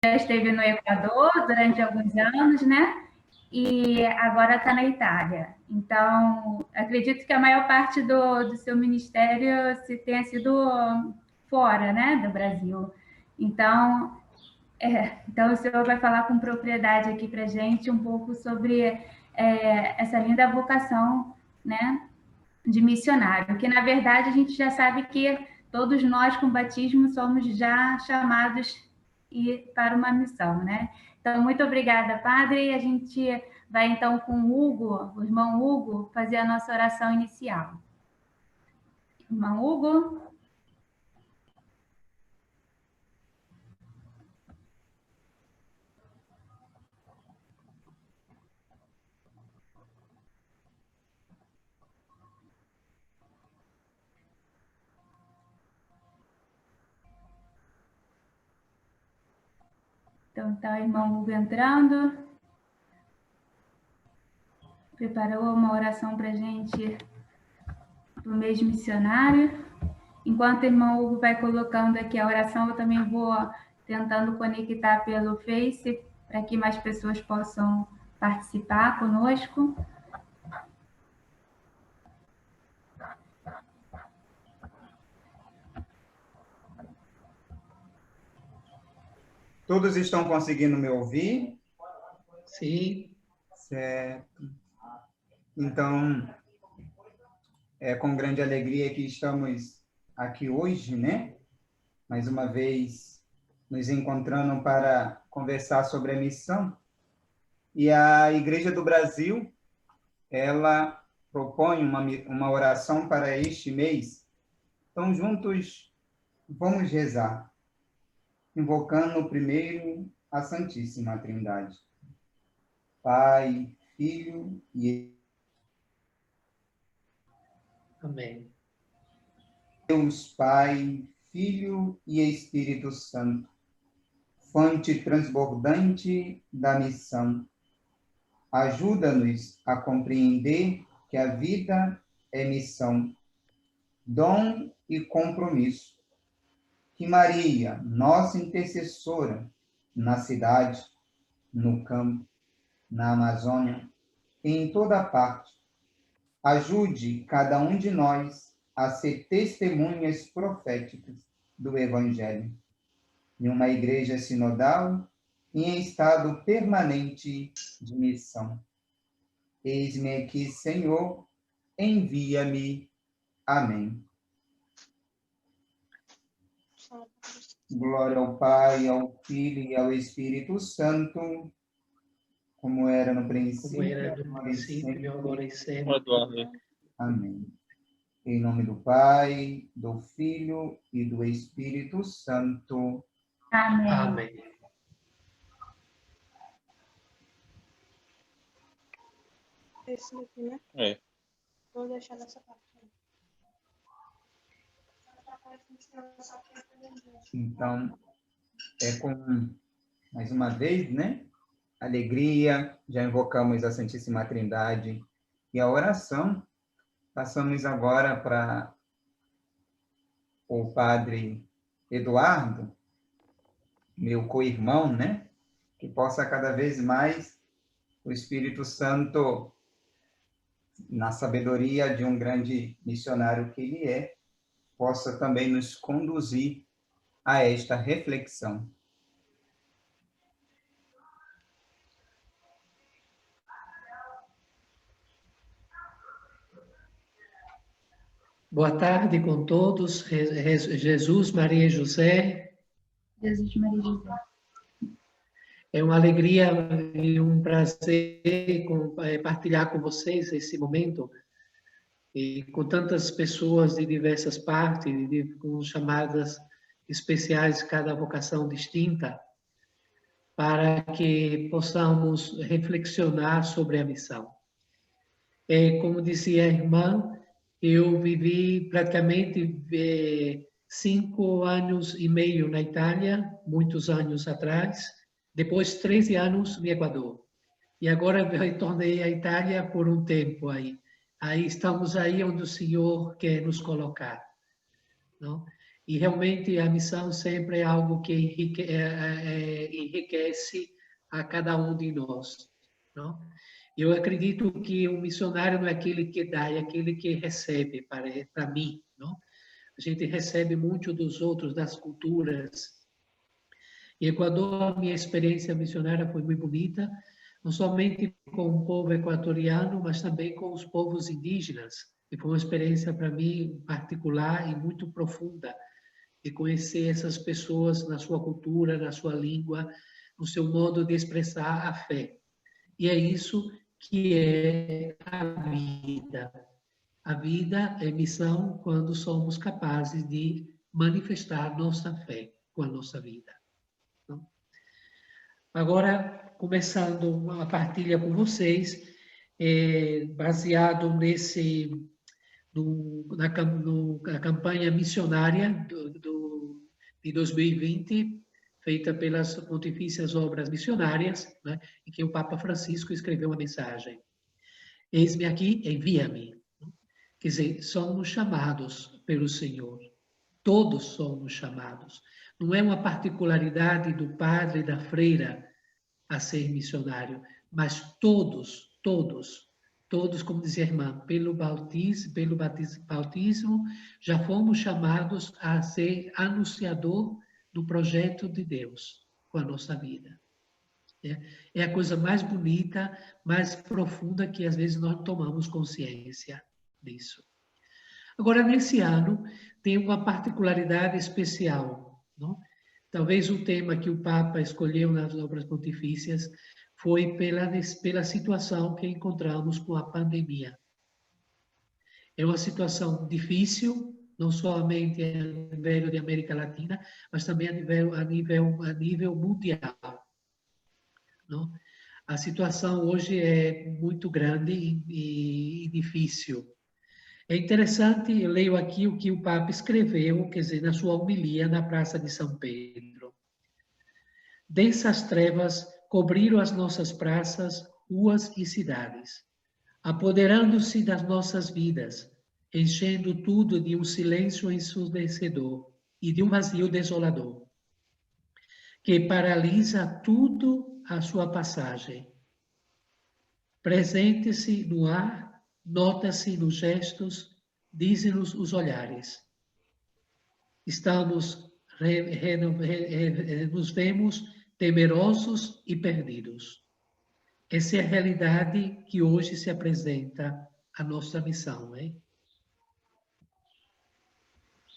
já esteve no Equador durante alguns anos, né? E agora está na Itália. Então, acredito que a maior parte do seu ministério se tenha sido fora, né, do Brasil. Então o senhor vai falar com propriedade aqui para a gente um pouco sobre essa linda vocação, né, de missionário, que na verdade a gente já sabe que todos nós com batismo somos já chamados para uma missão, né? Então, muito obrigada, padre. A gente vai então com o Hugo, o irmão Hugo, fazer a nossa oração inicial. Irmão Hugo? Então, está o irmão Hugo entrando. Preparou uma oração para a gente do mês missionário. Enquanto o irmão Hugo vai colocando aqui a oração, eu também vou tentando conectar pelo Face para que mais pessoas possam participar conosco. Todos estão conseguindo me ouvir? Sim. Certo. Então, é com grande alegria que estamos aqui hoje, né? Mais uma vez, nos encontrando para conversar sobre a missão. E a Igreja do Brasil, ela propõe uma oração para este mês. Então, juntos, vamos rezar, invocando primeiro a Santíssima Trindade. Pai, Filho e Amém. Deus Pai, Filho e Espírito Santo, fonte transbordante da missão, ajuda-nos a compreender que a vida é missão, dom e compromisso. Que Maria, nossa intercessora, na cidade, no campo, na Amazônia, em toda parte, ajude cada um de nós a ser testemunhas proféticas do Evangelho, em uma igreja sinodal e em estado permanente de missão. Eis-me aqui, Senhor, envia-me. Amém. Glória ao Pai, ao Filho e ao Espírito Santo, como era no princípio, agora e sempre. Amém. Em nome do Pai, do Filho e do Espírito Santo. Amém. Amém. Esse daqui, né? É. Vou deixar nessa parte. Então, mais uma vez, né? Alegria, já invocamos a Santíssima Trindade e a oração. Passamos agora para o Padre Eduardo, meu co-irmão, né? Que possa cada vez mais o Espírito Santo, na sabedoria de um grande missionário que ele é, possa também nos conduzir a esta reflexão. Boa tarde com todos. Jesus, Maria e José. Jesus, Maria e José. É uma alegria e um prazer partilhar com vocês esse momento, e com tantas pessoas de diversas partes, com chamadas especiais, cada vocação distinta, para que possamos reflexionar sobre a missão. Como dizia a irmã, eu vivi praticamente 5 anos e meio na Itália, muitos anos atrás, depois 13 anos no Equador. E agora retornei à Itália por um tempo aí. Aí estamos aí onde o Senhor quer nos colocar. Não? E realmente a missão sempre é algo que enriquece a cada um de nós, não? Eu acredito que o missionário não é aquele que dá, é aquele que recebe, para mim, não? A gente recebe muito dos outros, das culturas. Em Equador, a minha experiência missionária foi muito bonita, não somente com o povo equatoriano, mas também com os povos indígenas. E foi uma experiência, para mim, particular e muito profunda, de conhecer essas pessoas na sua cultura, na sua língua, no seu modo de expressar a fé. E é isso que é a vida. A vida é missão quando somos capazes de manifestar nossa fé com a nossa vida. Agora, começando a partilha com vocês, baseado na campanha missionária de 2020, feita pelas Pontifícias Obras Missionárias, né, em que o Papa Francisco escreveu uma mensagem. Eis-me aqui, envia-me. Quer dizer, somos chamados pelo Senhor. Todos somos chamados. Não é uma particularidade do padre e da freira a ser missionário, mas todos, como dizia a irmã, pelo batismo, já fomos chamados a ser anunciador do projeto de Deus com a nossa vida. É a coisa mais bonita, mais profunda que às vezes nós tomamos consciência disso. Agora, nesse ano, tem uma particularidade especial, não? Talvez o tema que o Papa escolheu nas obras pontifícias foi pela situação que encontramos com a pandemia. É uma situação difícil, não somente a nível de América Latina, mas também a nível mundial. Não? A situação hoje é muito grande e difícil. É interessante, eu leio aqui o que o Papa escreveu, quer dizer, na sua homilia na Praça de São Pedro. Densas trevas cobriram as nossas praças, ruas e cidades, apoderando-se das nossas vidas, enchendo tudo de um silêncio ensurdecedor e de um vazio desolador, que paralisa tudo à sua passagem. Presente-se no ar, nota-se nos gestos, dizem-nos os olhares. Nos vemos temerosos e perdidos. Essa é a realidade que hoje se apresenta a nossa missão, né?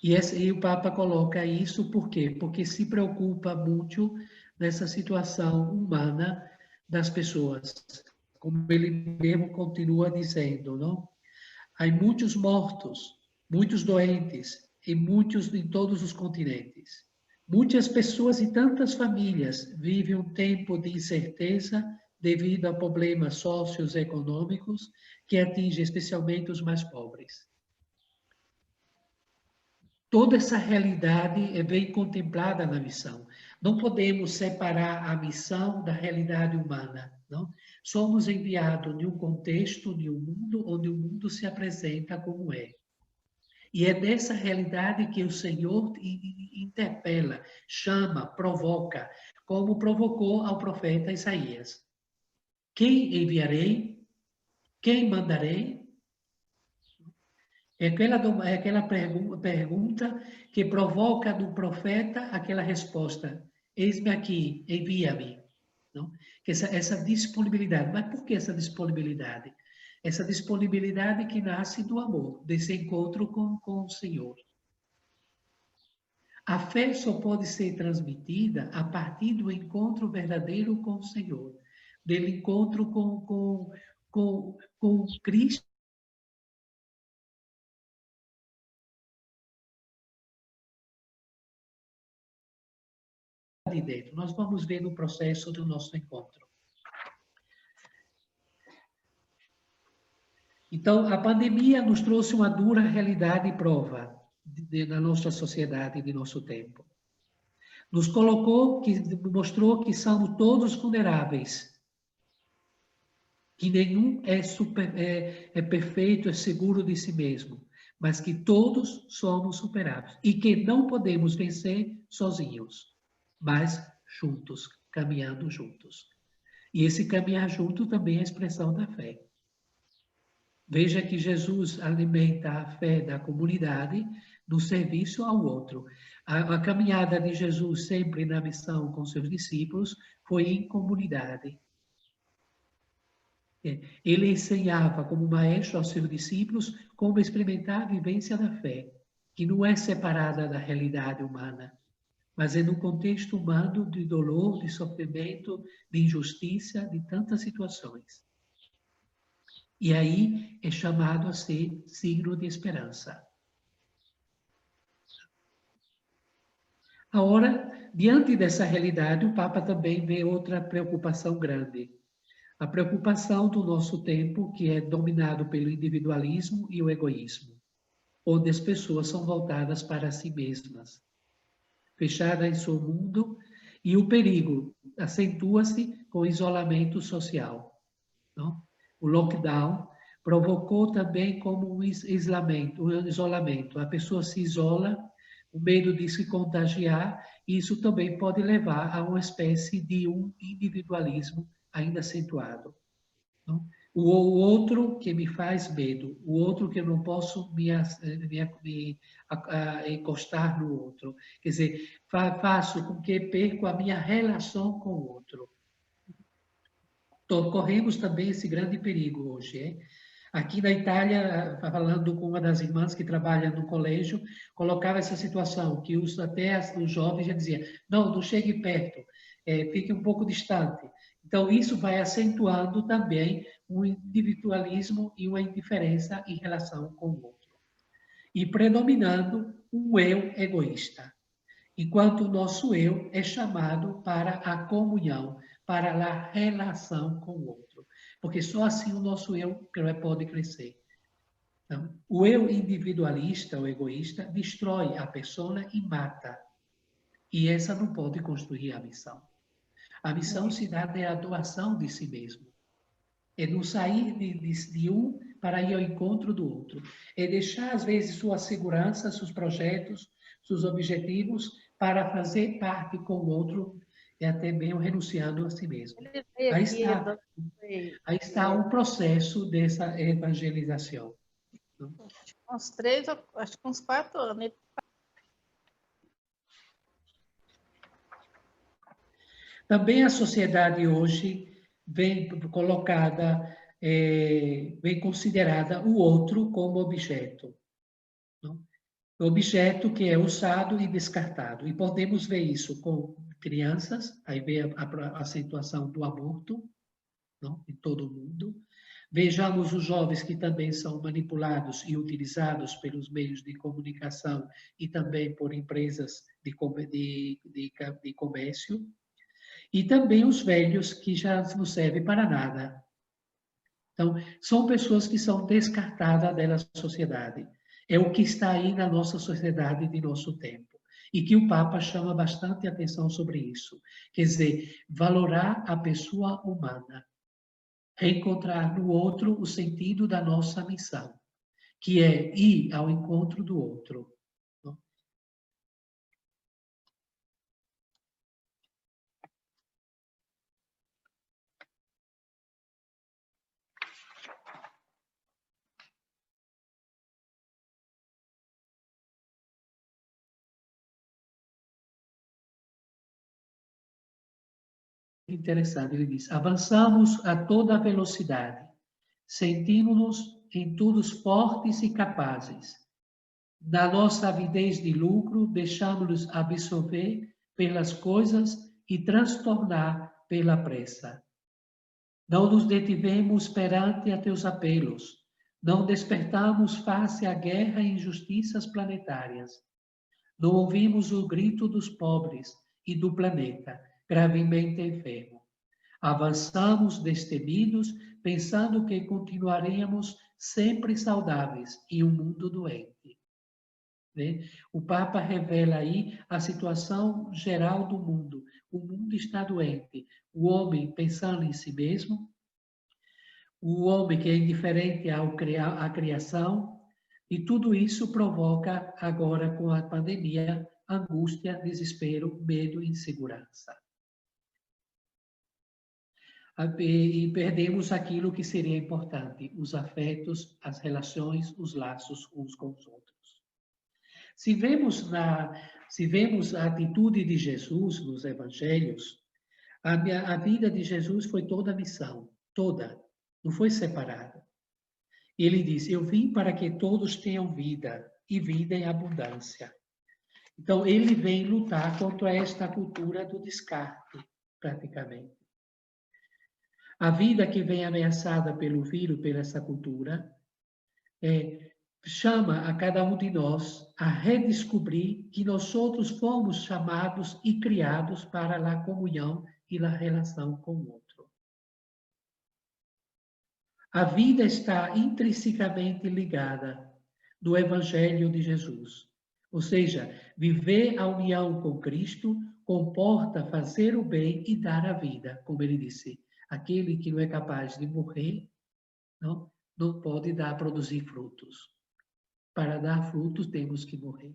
E o Papa coloca isso por quê? Porque se preocupa muito nessa situação humana das pessoas. Como ele mesmo continua dizendo, não? Há muitos mortos, muitos doentes, em todos os continentes. Muitas pessoas e tantas famílias vivem um tempo de incerteza devido a problemas socioeconômicos que atingem especialmente os mais pobres. Toda essa realidade é bem contemplada na missão. Não podemos separar a missão da realidade humana, não? Somos enviados em um contexto, de um mundo onde o mundo se apresenta como é. E é dessa realidade que o Senhor interpela, chama, provoca, como provocou ao profeta Isaías. Quem enviarei? Quem mandarei? É aquela pergunta que provoca no profeta aquela resposta. Eis-me aqui, envia-me. Não? Essa disponibilidade. Mas por que essa disponibilidade? Essa disponibilidade que nasce do amor, desse encontro com o Senhor. A fé só pode ser transmitida a partir do encontro verdadeiro com o Senhor, do encontro com Cristo. De dentro. Nós vamos ver no processo do nosso encontro. Então, a pandemia nos trouxe uma dura realidade e prova da nossa sociedade e de nosso tempo. Nos mostrou que somos todos vulneráveis, que nenhum é perfeito, é seguro de si mesmo, mas que todos somos superados e que não podemos vencer sozinhos, mas juntos, caminhando juntos. E esse caminhar junto também é a expressão da fé. Veja que Jesus alimenta a fé da comunidade no serviço ao outro. A caminhada de Jesus sempre na missão com seus discípulos foi em comunidade. Ele ensinava como maestro aos seus discípulos como experimentar a vivência da fé, que não é separada da realidade humana, mas é no contexto humano de dolor, de sofrimento, de injustiça, de tantas situações. E aí é chamado a ser signo de esperança. Agora, diante dessa realidade, o Papa também vê outra preocupação grande. A preocupação do nosso tempo, que é dominado pelo individualismo e o egoísmo, onde as pessoas são voltadas para si mesmas, fechadas em seu mundo, e o perigo acentua-se com o isolamento social. Não? O lockdown provocou também como um isolamento. A pessoa se isola, o medo de se contagiar, e isso também pode levar a uma espécie de um individualismo ainda acentuado. Não? O outro que me faz medo, o outro que eu não posso me encostar no outro. Quer dizer, faço com que perco a minha relação com o outro. Corremos também esse grande perigo hoje. Aqui na Itália, falando com uma das irmãs que trabalha no colégio, colocava essa situação, que até os jovens já diziam, não chegue perto, fique um pouco distante. Então, isso vai acentuando também um individualismo e uma indiferença em relação com o outro. E predominando um eu egoísta, enquanto o nosso eu é chamado para a comunhão, para a relação com o outro. Porque só assim o nosso eu pode crescer. Então, o eu individualista, o egoísta, destrói a pessoa e mata. E essa não pode construir a missão. A missão se dá da doação de si mesmo. É não sair de um para ir ao encontro do outro. É deixar, às vezes, sua segurança, seus projetos, seus objetivos, para fazer parte com o outro, e até mesmo renunciando a si mesmo. Aí está o processo dessa evangelização. Uns 3, acho que uns 4 anos. Também a sociedade hoje vem colocada, vem considerada o outro como objeto. Não? Objeto que é usado e descartado. E podemos ver isso com crianças, aí vem a situação do aborto, não? Em todo o mundo. Vejamos os jovens que também são manipulados e utilizados pelos meios de comunicação e também por empresas de comércio. E também os velhos que já não servem para nada. Então, são pessoas que são descartadas da sociedade. É o que está aí na nossa sociedade de nosso tempo. E que o Papa chama bastante atenção sobre isso. Quer dizer, valorar a pessoa humana. Reencontrar no outro o sentido da nossa missão, que é ir ao encontro do outro. Interessante, ele diz, avançamos a toda velocidade, sentimos-nos em todos fortes e capazes. Na nossa avidez de lucro, deixamos-nos absorver pelas coisas e transtornar pela pressa. Não nos detivemos perante a teus apelos, não despertamos face à guerra e injustiças planetárias. Não ouvimos o grito dos pobres e do planeta, gravemente enfermo. Avançamos destemidos, pensando que continuaremos sempre saudáveis em um mundo doente. Né? O Papa revela aí a situação geral do mundo. O mundo está doente. O homem pensando em si mesmo, o homem que é indiferente à criação, E tudo isso provoca, agora com a pandemia, angústia, desespero, medo e insegurança. E perdemos aquilo que seria importante, os afetos, as relações, os laços uns com os outros. Se vemos a atitude de Jesus nos evangelhos, a vida de Jesus foi toda missão, toda, não foi separada. Ele disse, eu vim para que todos tenham vida, e vida em abundância. Então, ele vem lutar contra esta cultura do descarte, praticamente. A vida que vem ameaçada pelo vírus, pela essa cultura, chama a cada um de nós a redescobrir que nós outros fomos chamados e criados para a comunhão e a relação com o outro. A vida está intrinsecamente ligada do Evangelho de Jesus. Ou seja, viver a união com Cristo comporta fazer o bem e dar a vida, como ele disse. Aquele que não é capaz de morrer, não pode produzir frutos. Para dar frutos, temos que morrer.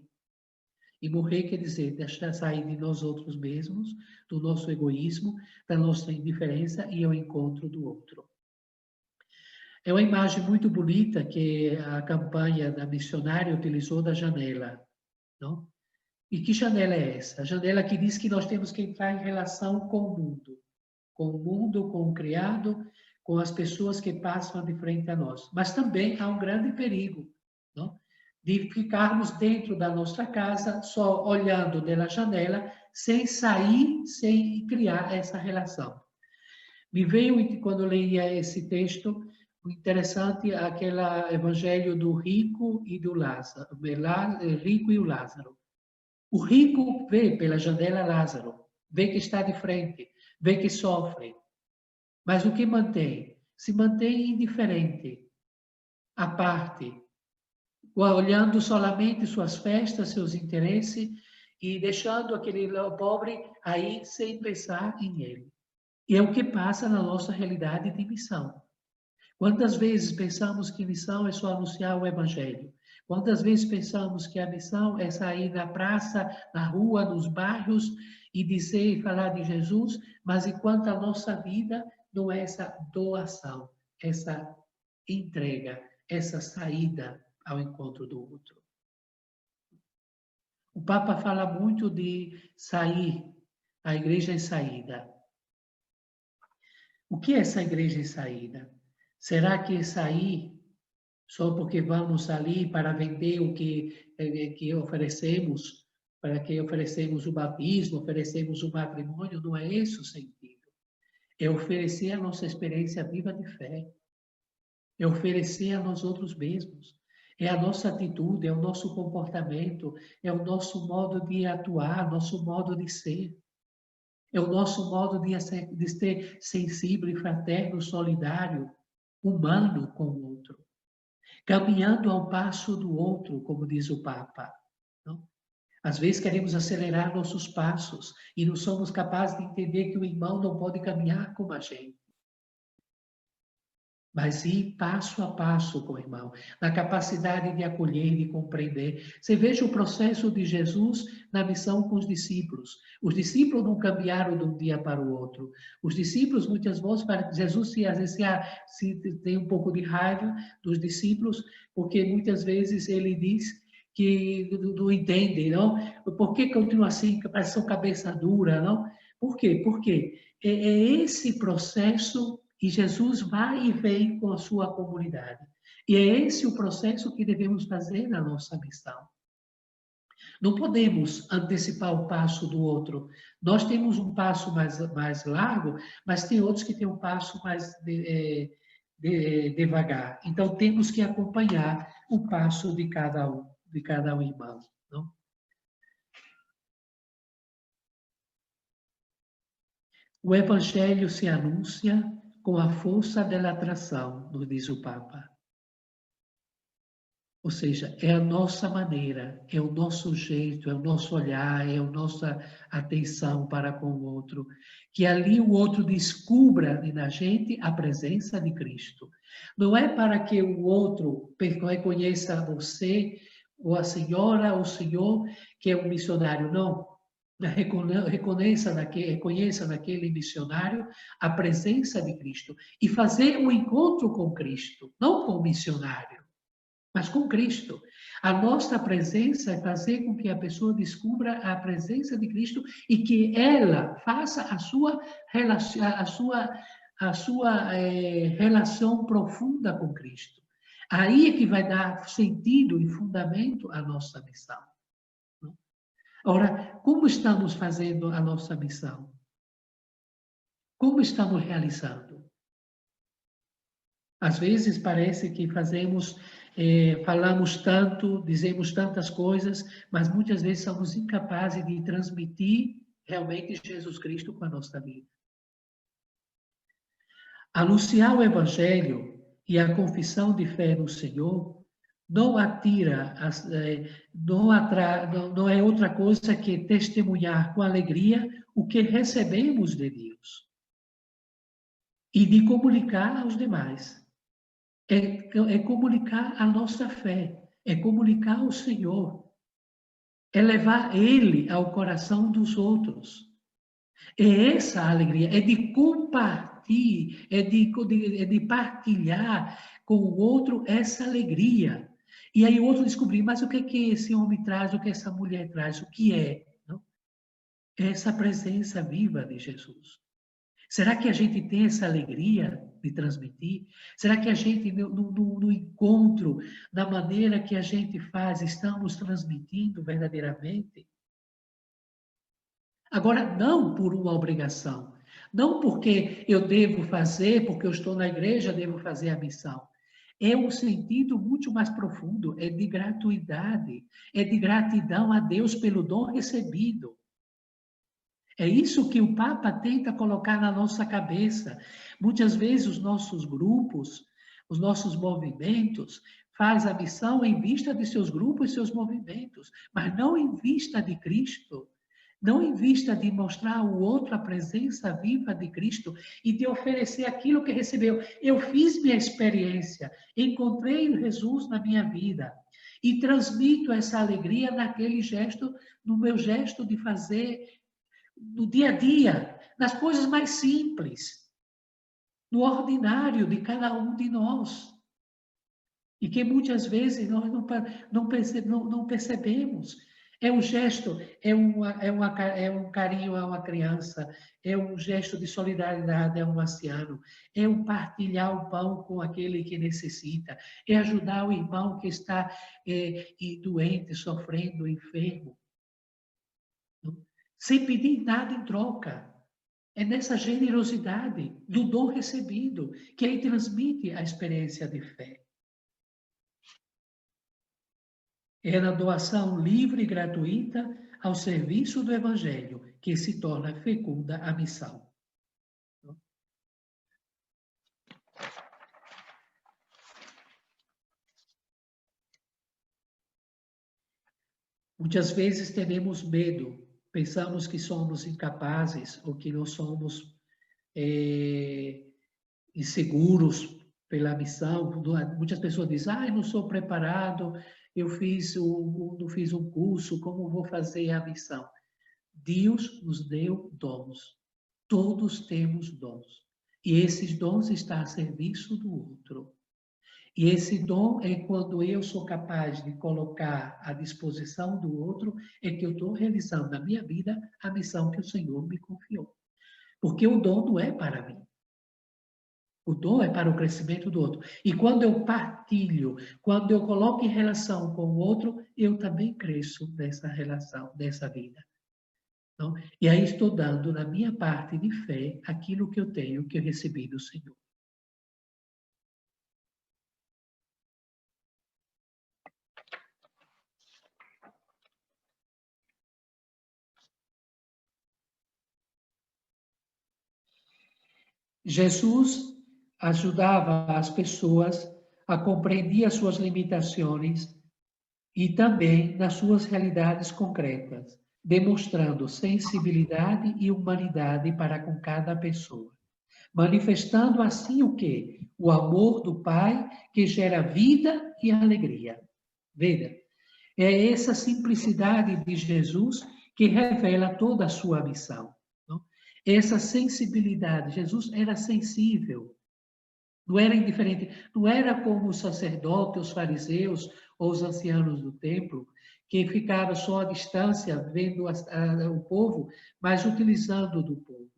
E morrer quer dizer deixar sair de nós outros mesmos, do nosso egoísmo, da nossa indiferença e ao encontro do outro. É uma imagem muito bonita que a campanha da missionária utilizou da janela. Não? E que janela é essa? A janela que diz que nós temos que entrar em relação com o mundo, com o criado, com as pessoas que passam de frente a nós. Mas também há um grande perigo, não? De ficarmos dentro da nossa casa, só olhando pela janela, sem sair, sem criar essa relação. Me veio, quando eu leia esse texto, interessante aquele evangelho do rico e do Lázaro, rico e o Lázaro. O rico vê pela janela Lázaro, vê que está de frente, vê que sofre. Mas o que mantém? Se mantém indiferente, à parte, olhando solamente suas festas, seus interesses e deixando aquele pobre aí sem pensar em ele. E é o que passa na nossa realidade de missão. Quantas vezes pensamos que missão é só anunciar o Evangelho? Quantas vezes pensamos que a missão é sair na praça, na rua, nos bairros e dizer e falar de Jesus, mas enquanto a nossa vida não é essa doação, essa entrega, essa saída ao encontro do outro. O Papa fala muito de sair, a igreja em saída. O que é essa igreja em saída? Será que é sair só porque vamos ali para vender o que oferecemos, para que oferecemos o batismo, oferecemos o matrimônio? Não é esse o sentido. É oferecer a nossa experiência viva de fé. É oferecer a nós outros mesmos. É a nossa atitude, é o nosso comportamento, é o nosso modo de atuar, nosso modo de ser. É o nosso modo de ser sensível, fraterno, solidário, humano com o outro. Caminhando ao passo do outro, como diz o Papa. Não? Às vezes queremos acelerar nossos passos e não somos capazes de entender que o irmão não pode caminhar como a gente. Mas ir passo a passo com o irmão, na capacidade de acolher, de compreender. Você veja o processo de Jesus na missão com os discípulos. Os discípulos não caminharam de um dia para o outro. Os discípulos, muitas vezes, para Jesus às vezes se tem um pouco de raiva dos discípulos, porque muitas vezes ele diz que não entendem, não? Por que continua assim, que parece uma cabeça dura, não? Por quê? Porque é esse processo. E Jesus vai e vem com a sua comunidade. E é esse o processo que devemos fazer na nossa missão. Não podemos antecipar o passo do outro. Nós temos um passo mais largo, mas tem outros que têm um passo mais devagar. Então, temos que acompanhar o passo de cada um irmão. Não? O Evangelho se anuncia com a força da atração, nos diz o Papa. Ou seja, é a nossa maneira, é o nosso jeito, é o nosso olhar, é a nossa atenção para com o outro. Que ali o outro descubra na gente a presença de Cristo. Não é para que o outro reconheça você, ou a senhora, ou o senhor, que é um missionário. Não. Reconheça naquele missionário a presença de Cristo. E fazer um encontro com Cristo, não com o missionário, mas com Cristo. A nossa presença é fazer com que a pessoa descubra a presença de Cristo e que ela faça a sua relação profunda com Cristo. Aí é que vai dar sentido e fundamento à nossa missão. Ora, como estamos fazendo a nossa missão? Como estamos realizando? Às vezes parece que falamos tanto, dizemos tantas coisas, mas muitas vezes somos incapazes de transmitir realmente Jesus Cristo com a nossa vida. Anunciar o Evangelho e a confissão de fé no Senhor não é outra coisa que testemunhar com alegria o que recebemos de Deus e de comunicar aos demais. É comunicar a nossa fé, é comunicar o Senhor, é levar Ele ao coração dos outros. É essa a alegria, é de compartilhar, é de partilhar com o outro essa alegria. E aí o outro descobrir, mas o que é que esse homem traz, o que essa mulher traz, o que é? Não? É essa presença viva de Jesus. Será que a gente tem essa alegria de transmitir? Será que a gente, no encontro, na maneira que a gente faz, estamos transmitindo verdadeiramente? Agora, não por uma obrigação, não porque eu devo fazer, porque eu estou na igreja, devo fazer a missão. É um sentido muito mais profundo, é de gratuidade, é de gratidão a Deus pelo dom recebido. É isso que o Papa tenta colocar na nossa cabeça. Muitas vezes os nossos grupos, os nossos movimentos, faz a missão em vista de seus grupos e seus movimentos, mas não em vista de Cristo. Não em vista de mostrar ao outro a presença viva de Cristo e de oferecer aquilo que recebeu. Eu fiz minha experiência, encontrei Jesus na minha vida e transmito essa alegria naquele gesto, no meu gesto de fazer no dia a dia, nas coisas mais simples, no ordinário de cada um de nós. E que muitas vezes nós não percebemos. É um gesto, é um carinho a uma criança, é um gesto de solidariedade a um anciano, é um partilhar o pão com aquele que necessita, é ajudar o irmão que está doente, sofrendo, enfermo, sem pedir nada em troca. É nessa generosidade do dom recebido que ele transmite a experiência de fé. É na doação livre e gratuita ao serviço do Evangelho que se torna fecunda a missão. Muitas vezes teremos medo, pensamos que somos incapazes ou que não somos inseguros pela missão. Muitas pessoas dizem, eu não sou preparado, eu não fiz um curso, como vou fazer a missão? Deus nos deu dons. Todos temos dons. E esses dons estão a serviço do outro. E esse dom é quando eu sou capaz de colocar à disposição do outro, é que eu estou realizando na minha vida a missão que o Senhor me confiou. Porque o dom não é para mim. O dom é para o crescimento do outro. E quando eu partilho, quando eu coloco em relação com o outro, eu também cresço nessa relação, nessa vida. Então, e aí estou dando, na minha parte de fé, aquilo que eu tenho, que eu recebi do Senhor. Jesus ajudava as pessoas a compreender as suas limitações e também nas suas realidades concretas, demonstrando sensibilidade e humanidade para com cada pessoa. Manifestando assim o quê? O amor do Pai que gera vida e alegria. Veja, é essa simplicidade de Jesus que revela toda a sua missão. Não? Essa sensibilidade, Jesus era sensível, não era indiferente, não era como os sacerdotes, os fariseus ou os ancianos do templo, que ficavam só à distância, vendo o povo, mas utilizando do povo.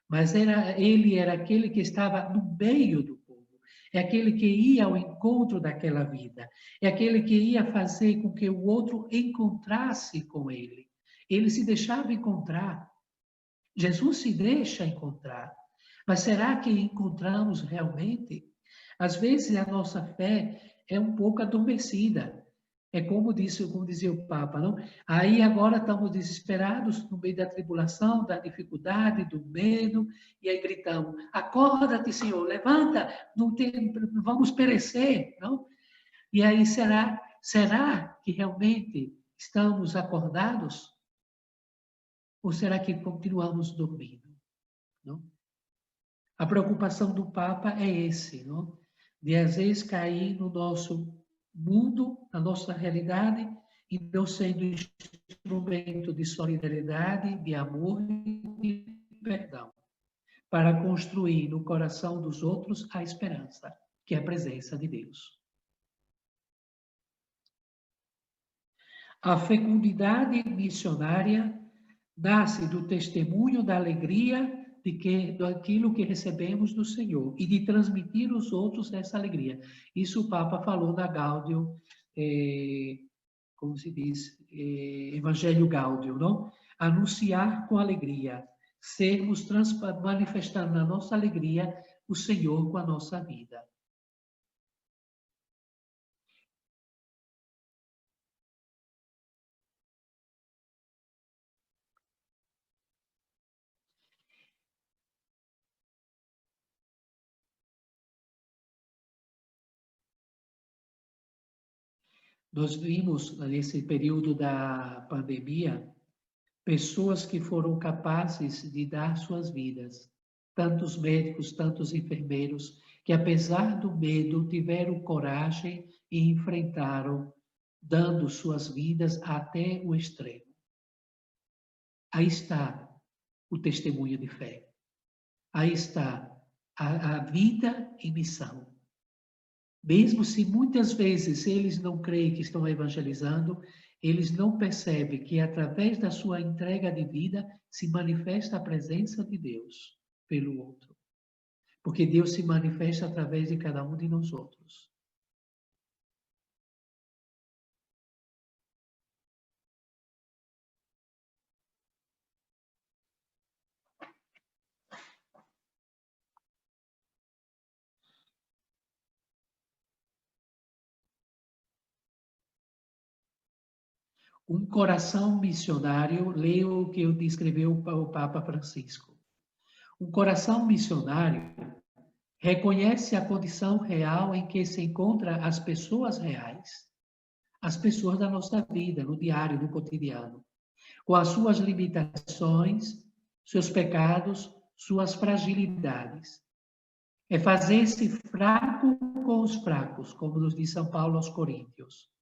Mas ele era aquele que estava no meio do povo, é aquele que ia ao encontro daquela vida, é aquele que ia fazer com que o outro encontrasse com ele. Ele se deixava encontrar. Jesus se deixa encontrar. Mas será que encontramos realmente? Às vezes a nossa fé é um pouco adormecida. É como dizia o Papa, não? Aí agora estamos desesperados no meio da tribulação, da dificuldade, do medo, e aí gritamos: acorda-te, Senhor, levanta, não vamos perecer, não? E aí será que realmente estamos acordados? Ou será que continuamos dormindo? Não? A preocupação do Papa é esse, não? De às vezes cair no nosso mundo, na nossa realidade, e não sendo instrumento de solidariedade, de amor e de perdão, para construir no coração dos outros a esperança, que é a presença de Deus. A fecundidade missionária nasce do testemunho da alegria daquilo que recebemos do Senhor e de transmitir aos outros essa alegria. Isso o Papa falou na Gaudium, como se diz, Evangelho Gaudium, não? Anunciar com alegria, sermos manifestando na nossa alegria o Senhor com a nossa vida. Nós vimos, nesse período da pandemia, pessoas que foram capazes de dar suas vidas. Tantos médicos, tantos enfermeiros, que apesar do medo, tiveram coragem e enfrentaram, dando suas vidas até o extremo. Aí está o testemunho de fé. Aí está a vida em missão. Mesmo se muitas vezes eles não creem que estão evangelizando, eles não percebem que através da sua entrega de vida se manifesta a presença de Deus pelo outro. Porque Deus se manifesta através de cada um de nós outros. Um coração missionário, leia o que descreveu o Papa Francisco. Um coração missionário reconhece a condição real em que se encontram as pessoas reais, as pessoas da nossa vida, no diário, no cotidiano, com as suas limitações, seus pecados, suas fragilidades. É fazer-se fraco com os fracos, como nos diz São Paulo aos Coríntios.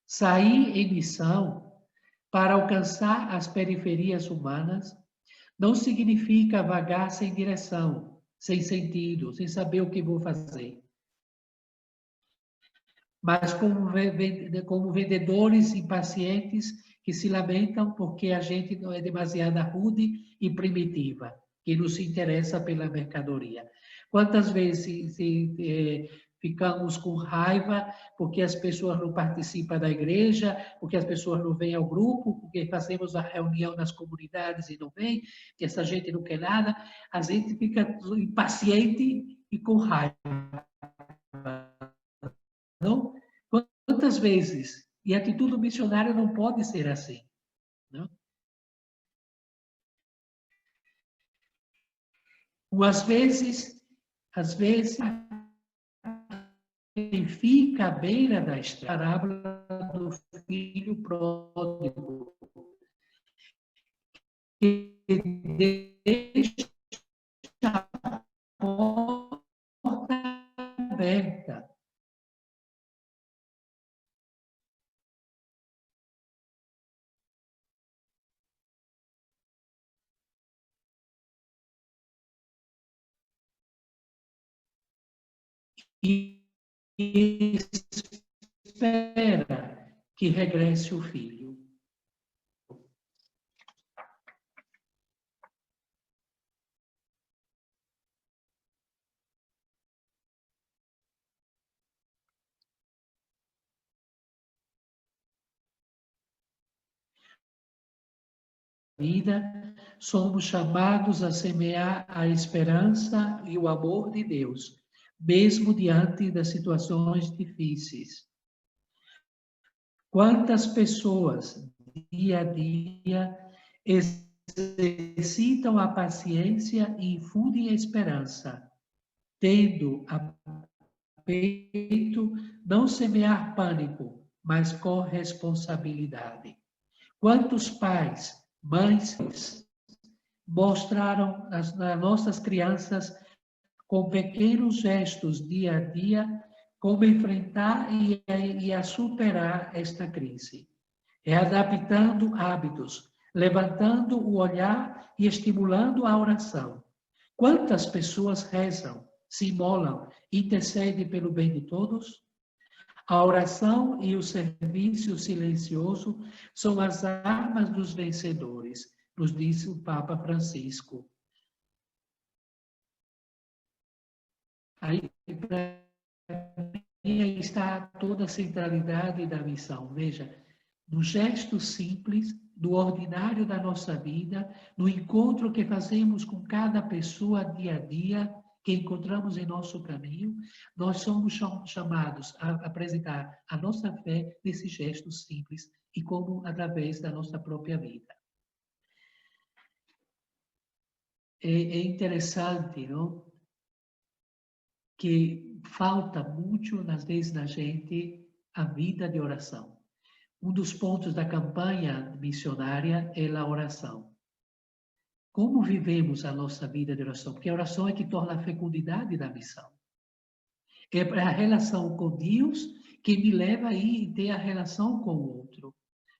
Sair em missão para alcançar as periferias humanas não significa vagar sem direção, sem sentido, sem saber o que vou fazer. Mas como vendedores impacientes que se lamentam porque a gente não é demasiado rude e primitiva, que não se interessa pela mercadoria. Quantas vezes ficamos com raiva porque as pessoas não participam da igreja, porque as pessoas não vêm ao grupo, porque fazemos a reunião nas comunidades e não vêm, que essa gente não quer nada, a gente fica impaciente e com raiva. Não? Quantas vezes? E a atitude missionária não pode ser assim. Não? Às vezes, quem fica à beira da estrada, a parábola do filho pródigo, que deixa a porta aberta. E espera que regresse o filho. Vida, somos chamados a semear a esperança e o amor de Deus, mesmo diante das situações difíceis. Quantas pessoas, dia a dia, exercitam a paciência e infundem a esperança, tendo a peito não semear pânico, mas corresponsabilidade. Quantos pais, mães, mostraram às nossas crianças, com pequenos gestos, dia a dia, como enfrentar e a superar esta crise. Readaptando hábitos, levantando o olhar e estimulando a oração. Quantas pessoas rezam, se imolam, intercedem pelo bem de todos? A oração e o serviço silencioso são as armas dos vencedores, nos disse o Papa Francisco. Aí, para mim, está toda a centralidade da missão. Veja, no gesto simples, do ordinário da nossa vida, no encontro que fazemos com cada pessoa dia a dia, que encontramos em nosso caminho, nós somos chamados a apresentar a nossa fé nesse gesto simples e como através da nossa própria vida. É interessante, não? Que falta muito, às vezes, na gente a vida de oração. Um dos pontos da campanha missionária é a oração. Como vivemos a nossa vida de oração? Porque a oração é que torna a fecundidade da missão. É a relação com Deus que me leva a ir ter a relação com o outro.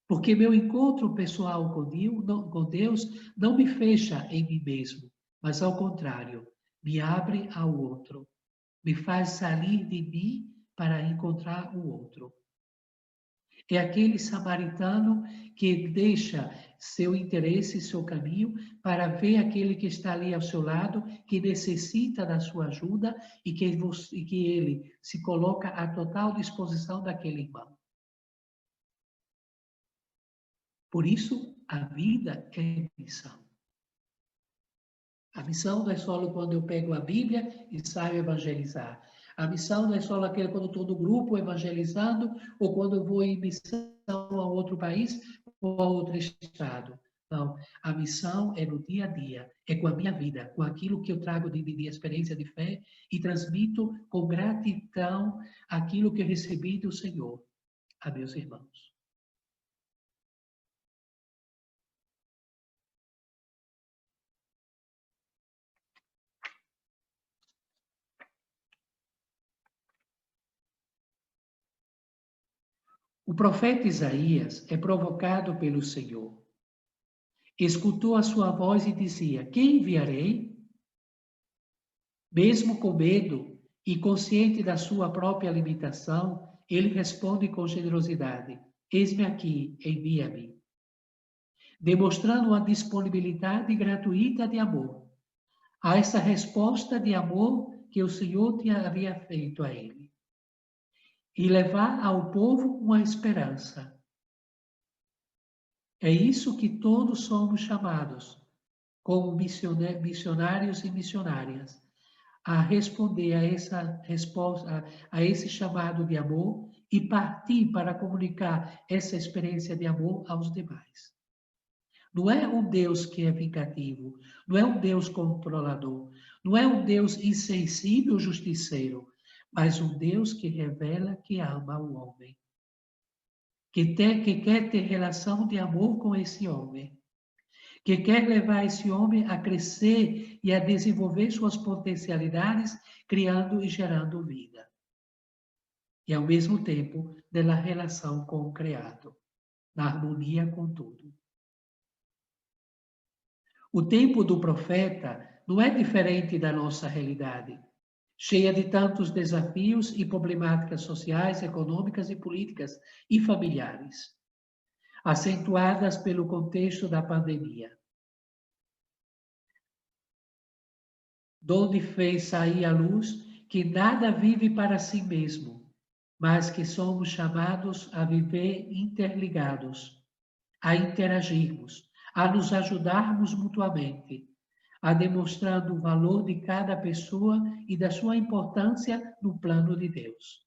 Porque meu encontro pessoal com Deus não me fecha em mim mesmo, mas ao contrário, me abre ao outro. Me faz sair de mim para encontrar o outro. É aquele samaritano que deixa seu interesse, seu caminho, para ver aquele que está ali ao seu lado, que necessita da sua ajuda e que ele se coloca à total disposição daquele irmão. Por isso, a vida é missão. A missão não é só quando eu pego a Bíblia e saio evangelizar. A missão não é só aquele quando estou no grupo evangelizando ou quando eu vou em missão a outro país ou a outro estado. Não, a missão é no dia a dia, é com a minha vida, com aquilo que eu trago de experiência de fé e transmito com gratidão aquilo que eu recebi do Senhor a meus irmãos. O profeta Isaías é provocado pelo Senhor. Escutou a sua voz e dizia: quem enviarei? Mesmo com medo e consciente da sua própria limitação, ele responde com generosidade: eis-me aqui, envia-me. Demonstrando uma disponibilidade gratuita de amor. A essa resposta de amor que o Senhor havia feito a ele. E levar ao povo uma esperança. É isso que todos somos chamados, como missionários e missionárias, a responder a essa resposta, a esse chamado de amor e partir para comunicar essa experiência de amor aos demais. Não é um Deus que é vingativo, não é um Deus controlador, não é um Deus insensível, justiceiro, mas um Deus que revela que ama o homem, que quer ter relação de amor com esse homem, que quer levar esse homem a crescer e a desenvolver suas potencialidades, criando e gerando vida. E, ao mesmo tempo, da relação com o criado, na harmonia com tudo. O tempo do profeta não é diferente da nossa realidade, cheia de tantos desafios e problemáticas sociais, econômicas e políticas e familiares, acentuadas pelo contexto da pandemia, donde fez sair à luz que nada vive para si mesmo, mas que somos chamados a viver interligados, a interagirmos, a nos ajudarmos mutuamente, a demonstrando o valor de cada pessoa e da sua importância no plano de Deus.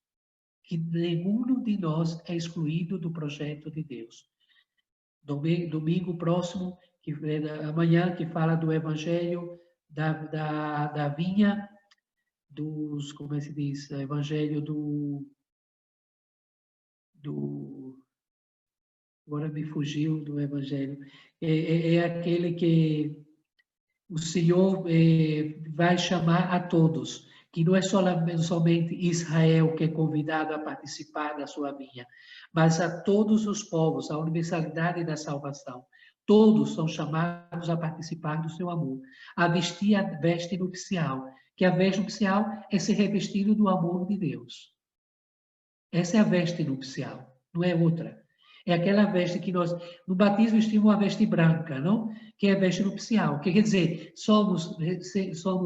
Que nenhum de nós é excluído do projeto de Deus. Domingo próximo, amanhã, que fala do Evangelho da vinha, como é que se diz? Evangelho agora me fugiu do Evangelho. É aquele que o Senhor vai chamar a todos, que não é somente Israel que é convidado a participar da sua vinha, mas a todos os povos, a universalidade da salvação. Todos são chamados a participar do seu amor, a vestir a veste nupcial, que a veste nupcial é ser revestido do amor de Deus. Essa é a veste nupcial, não é outra. É aquela veste que nós, no batismo, vestimos uma veste branca, não? Que é a veste nupcial. Que quer dizer,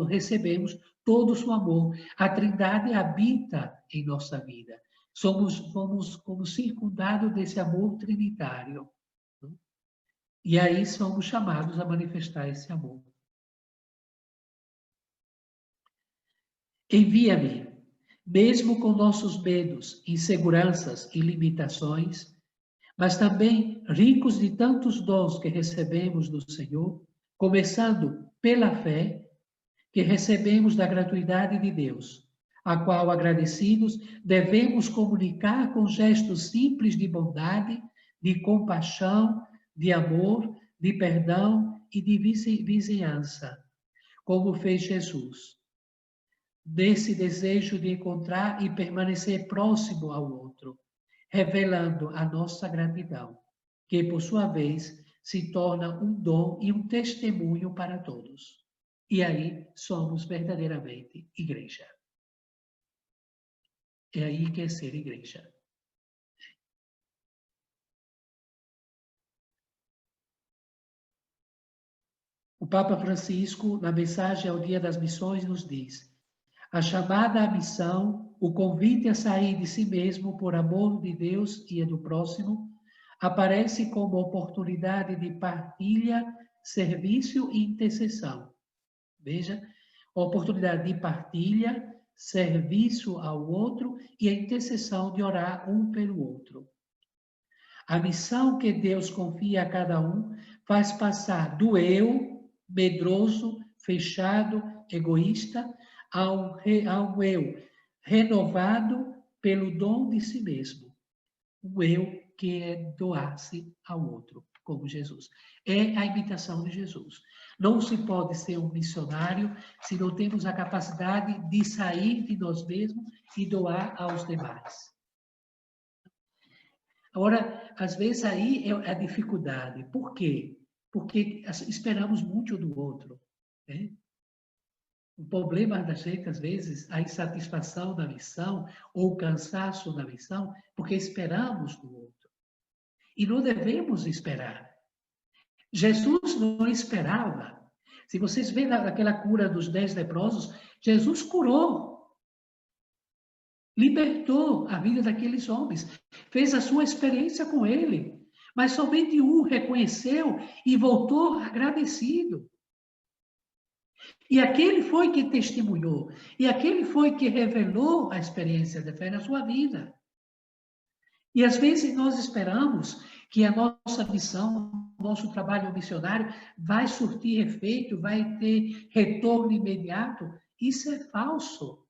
recebemos todo o seu amor. A Trindade habita em nossa vida. Somos como circundados desse amor trinitário. Não? E aí somos chamados a manifestar esse amor. Envia-me, mesmo com nossos medos, inseguranças e limitações, mas também ricos de tantos dons que recebemos do Senhor, começando pela fé que recebemos da gratuidade de Deus, a qual, agradecidos, devemos comunicar com gestos simples de bondade, de compaixão, de amor, de perdão e de vizinhança, como fez Jesus. Desse desejo de encontrar e permanecer próximo ao outro, revelando a nossa gratidão, que, por sua vez, se torna um dom e um testemunho para todos. E aí somos verdadeiramente igreja. É aí que é ser igreja. O Papa Francisco, na mensagem ao Dia das Missões, nos diz: a chamada à missão, o convite a sair de si mesmo por amor de Deus e do próximo, aparece como oportunidade de partilha, serviço e intercessão. Veja, oportunidade de partilha, serviço ao outro e a intercessão de orar um pelo outro. A missão que Deus confia a cada um faz passar do eu, medroso, fechado, egoísta, ao eu renovado pelo dom de si mesmo. O eu que é doar-se ao outro, como Jesus. É a imitação de Jesus. Não se pode ser um missionário se não temos a capacidade de sair de nós mesmos e doar aos demais. Agora, às vezes aí é a dificuldade. Por quê? Porque esperamos muito do outro, né? O problema da gente, às vezes, a insatisfação da missão ou o cansaço da missão, porque esperamos do outro. E não devemos esperar. Jesus não esperava. Se vocês veem aquela cura dos 10 leprosos, Jesus curou. Libertou a vida daqueles homens. Fez a sua experiência com ele. Mas somente um reconheceu e voltou agradecido. E aquele foi que testemunhou. E aquele foi que revelou a experiência da fé na sua vida. E às vezes nós esperamos que a nossa missão, nosso trabalho missionário vai surtir efeito, vai ter retorno imediato. Isso é falso.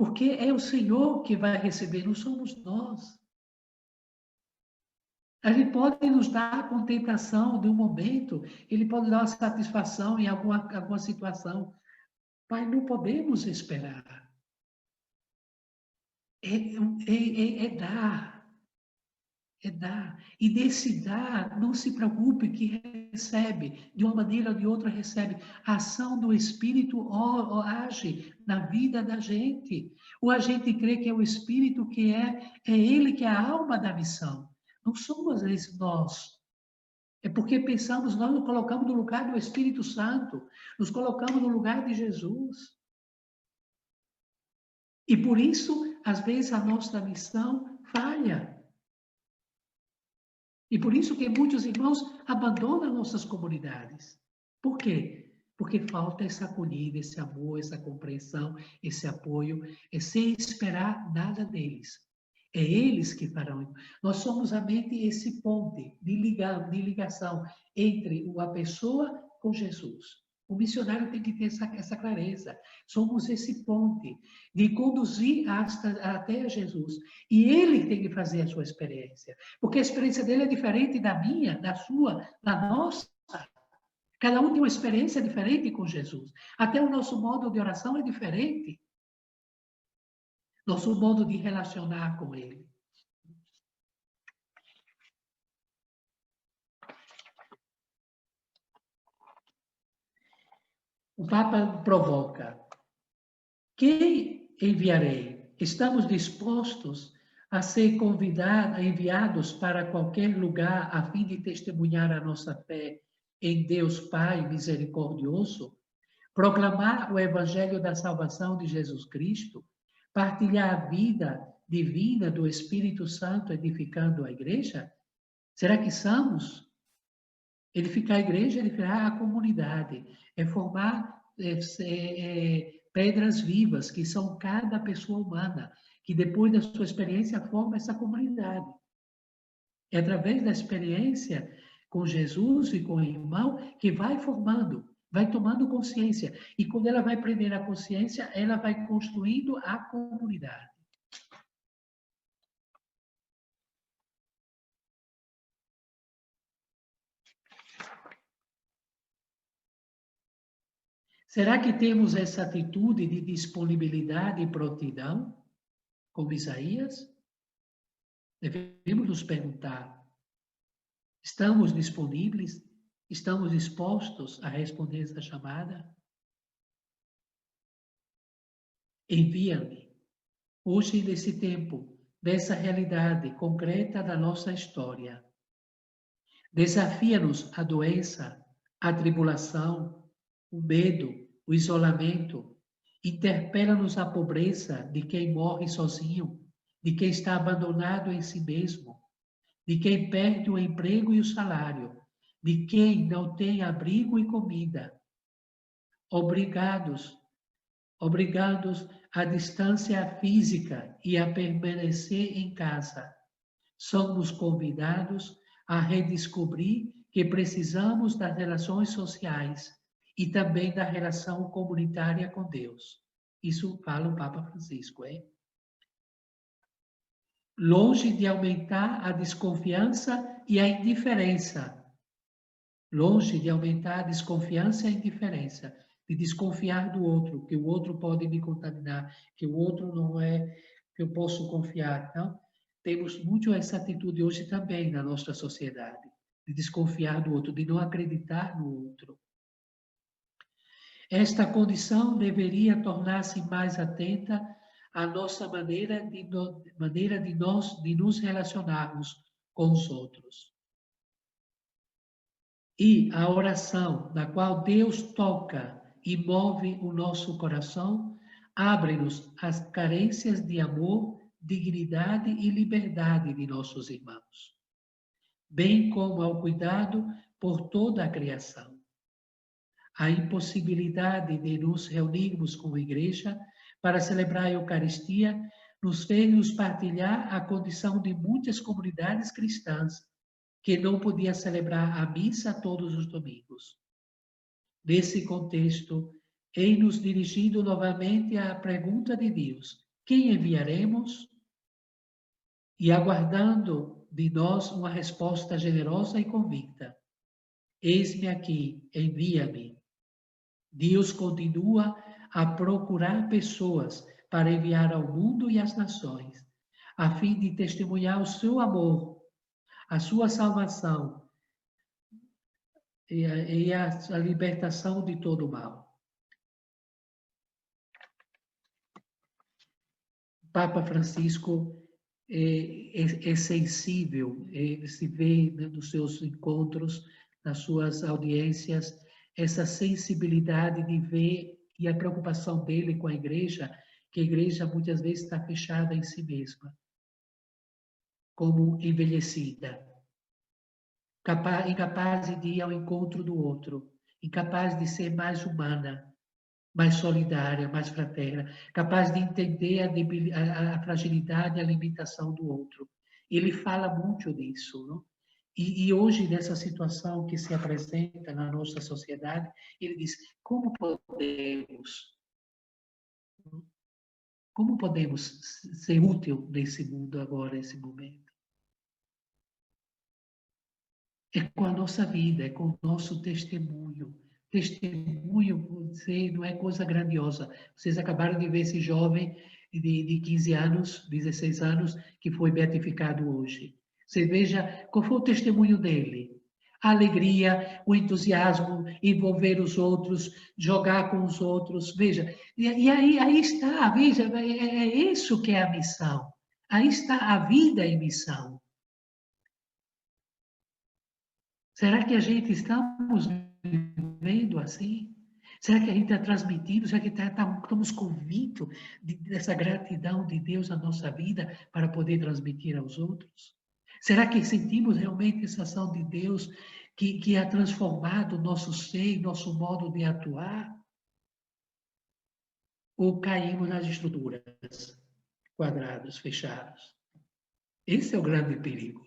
Porque é o Senhor que vai receber, não somos nós. Ele pode nos dar a contentação de um momento, ele pode dar uma satisfação em alguma situação, mas não podemos esperar. É dar. É dar. E desse dar, não se preocupe que recebe, de uma maneira ou de outra recebe. A ação do Espírito age na vida da gente. Ou a gente crê que é o Espírito que é ele que é a alma da missão. Não somos nós. É porque pensamos, nós nos colocamos no lugar do Espírito Santo, nos colocamos no lugar de Jesus. E por isso, às vezes, a nossa missão falha. E por isso que muitos irmãos abandonam nossas comunidades. Por quê? Porque falta essa acolhida, esse amor, essa compreensão, esse apoio, sem esperar nada deles. É eles que farão. Nós somos somente esse ponte de ligação entre a pessoa com Jesus. O missionário tem que ter essa clareza. Somos esse ponte de conduzir até Jesus. E ele tem que fazer a sua experiência. Porque a experiência dele é diferente da minha, da sua, da nossa. Cada um tem uma experiência diferente com Jesus. Até o nosso modo de oração é diferente. Nosso modo de relacionar com ele. O Papa provoca. Quem enviarei? Estamos dispostos a ser enviados para qualquer lugar a fim de testemunhar a nossa fé em Deus Pai misericordioso, proclamar o evangelho da salvação de Jesus Cristo, partilhar a vida divina do Espírito Santo edificando a igreja? Será que somos? Edificar a igreja, edificar a comunidade, é formar pedras vivas, que são cada pessoa humana, que depois da sua experiência forma essa comunidade. É através da experiência com Jesus e com o irmão que vai formando, vai tomando consciência. E quando ela vai prender a consciência, ela vai construindo a comunidade. Será que temos essa atitude de disponibilidade e prontidão, como Isaías? Devemos nos perguntar, estamos disponíveis? Estamos dispostos a responder essa chamada? Envia-me, hoje nesse tempo, dessa realidade concreta da nossa história. Desafia-nos a doença, a tribulação, o medo, o isolamento. Interpela-nos a pobreza de quem morre sozinho, de quem está abandonado em si mesmo, de quem perde o emprego e o salário, de quem não tem abrigo e comida. Obrigados à distância física e a permanecer em casa. Somos convidados a redescobrir que precisamos das relações sociais e também da relação comunitária com Deus. Isso fala o Papa Francisco, é? Longe de aumentar a desconfiança e a indiferença. Longe de aumentar a desconfiança e a indiferença. De desconfiar do outro, que o outro pode me contaminar, que o outro não é, que eu posso confiar. Não? Temos muito essa atitude hoje também na nossa sociedade. De desconfiar do outro, de não acreditar no outro. Esta condição deveria tornar-se mais atenta à nossa maneira de nos relacionarmos com os outros. E a oração na qual Deus toca e move o nosso coração, abre-nos às carências de amor, dignidade e liberdade de nossos irmãos, bem como ao cuidado por toda a criação. A impossibilidade de nos reunirmos como igreja para celebrar a Eucaristia nos fez partilhar a condição de muitas comunidades cristãs que não podiam celebrar a missa todos os domingos. Nesse contexto, nos dirigindo novamente à pergunta de Deus: quem enviaremos? E aguardando de nós uma resposta generosa e convicta. Eis-me aqui, envia-me. Deus continua a procurar pessoas para enviar ao mundo e às nações, a fim de testemunhar o seu amor, a sua salvação e a libertação de todo o mal. O Papa Francisco é sensível, se vê nos seus encontros, nas suas audiências, essa sensibilidade de ver e a preocupação dele com a igreja, que a igreja muitas vezes está fechada em si mesma, como envelhecida, incapaz de ir ao encontro do outro, incapaz de ser mais humana, mais solidária, mais fraterna, capaz de entender a fragilidade e a limitação do outro. Ele fala muito disso, não? E hoje, nessa situação que se apresenta na nossa sociedade, ele diz, como podemos ser útil nesse mundo agora, nesse momento? É com a nossa vida, é com o nosso testemunho. Testemunho, não é coisa grandiosa. Vocês acabaram de ver esse jovem de 15 anos, 16 anos, que foi beatificado hoje. Você veja qual foi o testemunho dele. A alegria, o entusiasmo, envolver os outros, jogar com os outros. Veja, e aí está, veja, é isso que é a missão. Aí está a vida em missão. Será que a gente estamos vivendo assim? Será que a gente está transmitindo? Será que estamos convictos dessa gratidão de Deus na nossa vida para poder transmitir aos outros? Será que sentimos realmente essa ação de Deus que ha transformado o nosso ser, nosso modo de atuar? Ou caímos nas estruturas, quadrados, fechados? Esse é o grande perigo.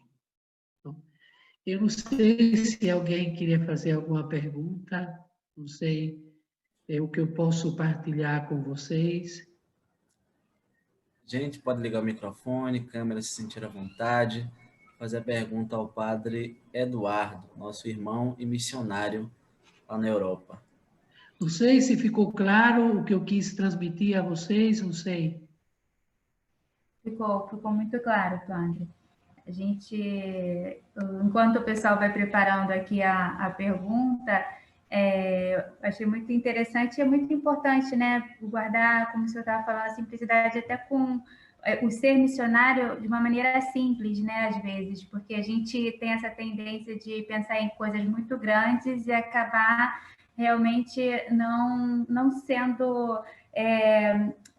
Eu não sei se alguém queria fazer alguma pergunta, não sei o que eu posso partilhar com vocês. Gente, pode ligar o microfone, câmera, se sentir à vontade, fazer a pergunta ao padre Eduardo, nosso irmão e missionário lá na Europa. Não sei se ficou claro o que eu quis transmitir a vocês, não sei. Ficou muito claro, padre. A gente, enquanto o pessoal vai preparando aqui a pergunta, achei muito interessante e é muito importante, né, guardar, como o senhor estava falando, a simplicidade até com o ser missionário de uma maneira simples, né, às vezes, porque a gente tem essa tendência de pensar em coisas muito grandes e acabar realmente não sendo,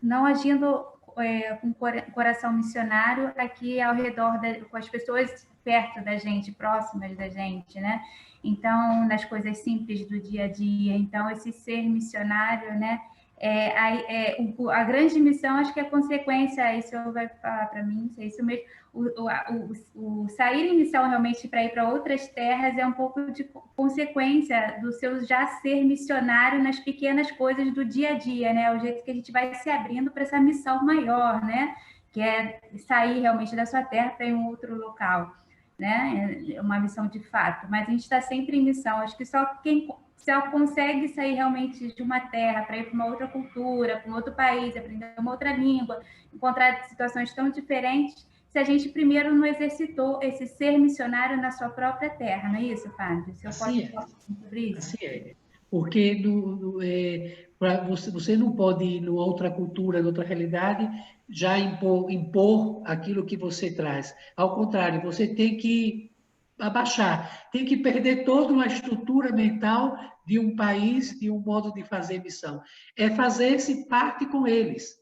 não agindo com coração missionário aqui ao redor, com as pessoas perto da gente, próximas da gente, né? Então, nas coisas simples do dia a dia. Então, esse ser missionário, né? A grande missão, acho que é consequência, isso vai falar para mim, é isso mesmo, o sair em missão realmente para ir para outras terras é um pouco de consequência do seu já ser missionário nas pequenas coisas do dia a dia, né? O jeito que a gente vai se abrindo para essa missão maior, né? Que é sair realmente da sua terra para ir em um outro local, né? É uma missão de fato, mas a gente está sempre em missão. Acho que só quem consegue sair realmente de uma terra para ir para uma outra cultura, para um outro país, aprender uma outra língua, encontrar situações tão diferentes, se a gente primeiro não exercitou esse ser missionário na sua própria terra, não é isso, padre? Se eu posso falar sobre isso? Assim é. Porque você não pode ir numa outra cultura, noutra realidade, já impor aquilo que você traz. Ao contrário, você tem que abaixar, tem que perder toda uma estrutura mental de um país, de um modo de fazer missão. É fazer-se parte com eles.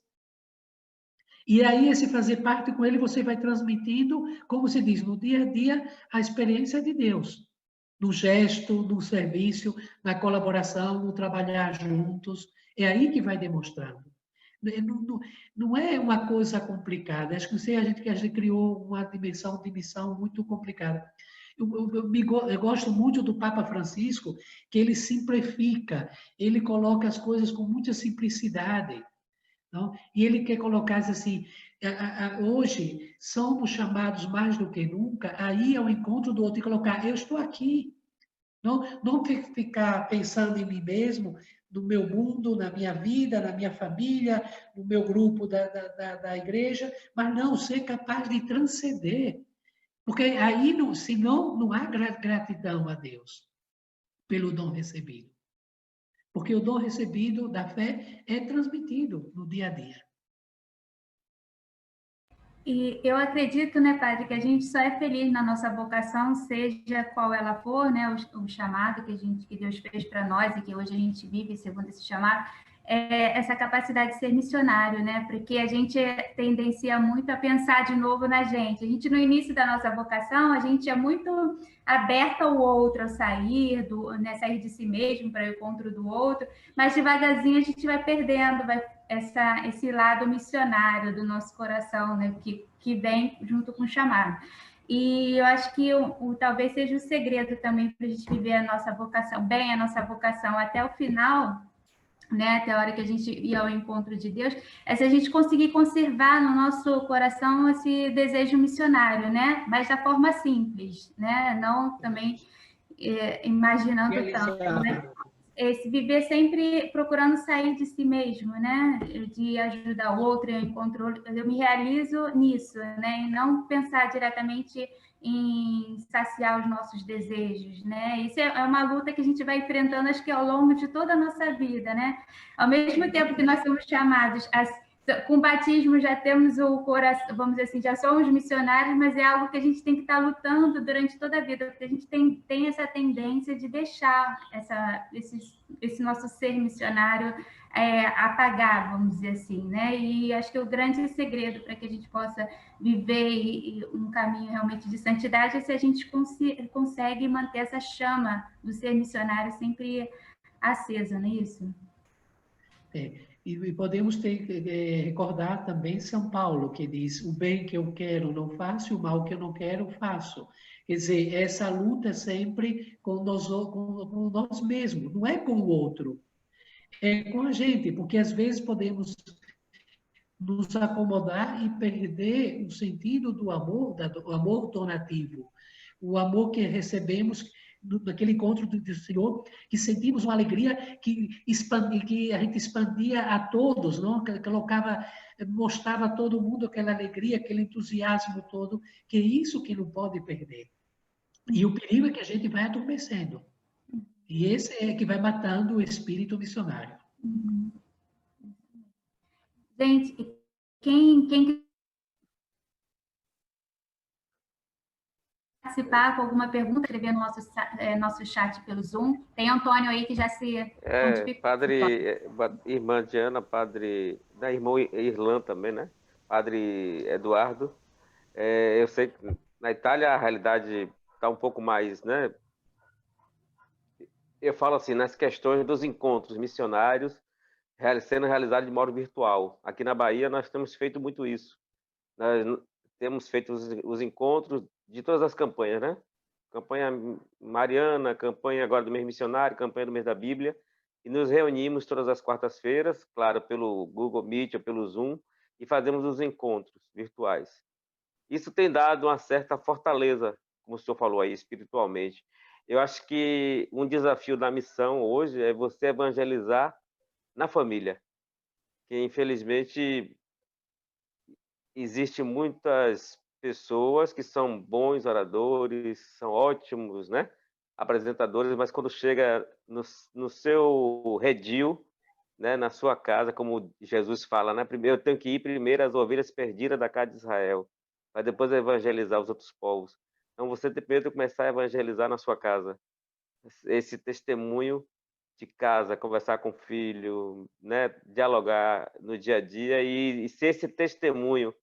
E aí, esse fazer parte com ele, você vai transmitindo, como se diz, no dia a dia, a experiência de Deus. No gesto, no serviço, na colaboração, no trabalhar juntos. É aí que vai demonstrando. Não é uma coisa complicada. Acho que a gente criou uma dimensão de missão muito complicada. Eu gosto muito do Papa Francisco, que ele simplifica, ele coloca as coisas com muita simplicidade. não? E ele quer colocar assim, hoje somos chamados mais do que nunca a ir ao encontro do outro e colocar, eu estou aqui. Não ficar pensando em mim mesmo, no meu mundo, na minha vida, na minha família, no meu grupo da igreja, mas não, ser capaz de transcender. Porque aí, senão, não há gratidão a Deus pelo dom recebido. Porque o dom recebido da fé é transmitido no dia a dia. E eu acredito, né, Padre, que a gente só é feliz na nossa vocação, seja qual ela for, né, o chamado que Deus fez para nós e que hoje a gente vive segundo esse chamado, é essa capacidade de ser missionário, né, porque a gente tendencia muito a pensar de novo na gente. A gente, no início da nossa vocação, a gente é muito aberta ao outro, ao sair, sair de si mesmo para o encontro do outro, mas devagarzinho a gente vai perdendo, esse lado missionário do nosso coração, né, que vem junto com o chamado. E eu acho que talvez seja o segredo também para a gente viver a nossa vocação até o final, né, até a hora que a gente ir ao encontro de Deus, é se a gente conseguir conservar no nosso coração esse desejo missionário, né, mas da forma simples, né, não também imaginando tanto, né? Esse viver sempre procurando sair de si mesmo, né? De ajudar o outro, eu me realizo nisso, né? E não pensar diretamente em saciar os nossos desejos, né? Isso é uma luta que a gente vai enfrentando, acho que ao longo de toda a nossa vida, né? Ao mesmo tempo que nós somos chamados com o batismo já temos o coração, vamos dizer assim, já somos missionários, mas é algo que a gente tem que estar lutando durante toda a vida, porque a gente tem essa tendência de deixar esse nosso ser missionário apagar, vamos dizer assim, né? E acho que o grande segredo para que a gente possa viver um caminho realmente de santidade é se a gente consegue manter essa chama do ser missionário sempre acesa, não é isso? E podemos recordar também São Paulo, que diz: o bem que eu quero não faço, o mal que eu não quero faço. Quer dizer, essa luta sempre com nós mesmos, não é com o outro, é com a gente, porque às vezes podemos nos acomodar e perder o sentido do amor, do amor donativo, o amor que recebemos naquele encontro do Senhor, que sentimos uma alegria que a gente expandia a todos, não? Colocava, mostrava a todo mundo aquela alegria, aquele entusiasmo todo, que é isso que não pode perder. E o perigo é que a gente vai adormecendo. E esse é que vai matando o espírito missionário. Gente, quem participar com alguma pergunta, escrever no nosso chat pelo Zoom. Tem Antônio aí que já se prontificou. Padre, irmã Diana, padre, da irmã Irlã também, né? Padre Eduardo. Eu sei que na Itália a realidade está um pouco mais, né? Eu falo assim, nas questões dos encontros missionários sendo realizados de modo virtual. Aqui na Bahia nós temos feito muito isso. Nós temos feito os encontros de todas as campanhas, né? Campanha mariana, campanha agora do mês missionário, campanha do mês da Bíblia, e nos reunimos todas as quartas-feiras, claro, pelo Google Meet ou pelo Zoom, e fazemos os encontros virtuais. Isso tem dado uma certa fortaleza, como o senhor falou aí, espiritualmente. Eu acho que um desafio da missão hoje é você evangelizar na família, que infelizmente existem muitas pessoas que são bons oradores, são ótimos, né, apresentadores, mas quando chega no seu redil, né, na sua casa, como Jesus fala, né, primeiro eu tenho que ir primeiro às ovelhas perdidas da casa de Israel, para depois evangelizar os outros povos. Então você tem primeiro começar a evangelizar na sua casa. Esse testemunho de casa, conversar com o filho, né, dialogar no dia a dia e ser esse testemunho.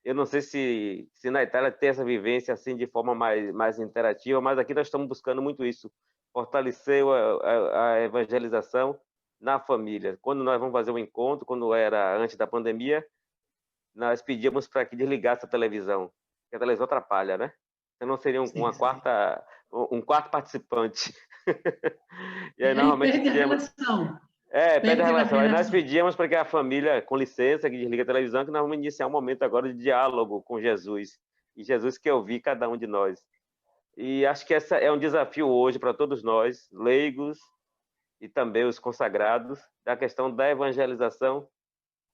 Eu não sei se na Itália tem essa vivência assim de forma mais interativa, mas aqui nós estamos buscando muito isso, fortalecer a evangelização na família. Quando nós vamos fazer um encontro, quando era antes da pandemia, nós pedíamos para que desligasse a televisão, porque a televisão atrapalha, né? Senão seria um quarto participante. E aí normalmente perde a relação. pede a Perde a relação. Aí nós relação. pedíamos para que a família, com licença, que desliga a televisão, que nós vamos iniciar um momento agora de diálogo com Jesus. E Jesus quer ouvir cada um de nós. E acho que esse é um desafio hoje para todos nós, leigos e também os consagrados, da questão da evangelização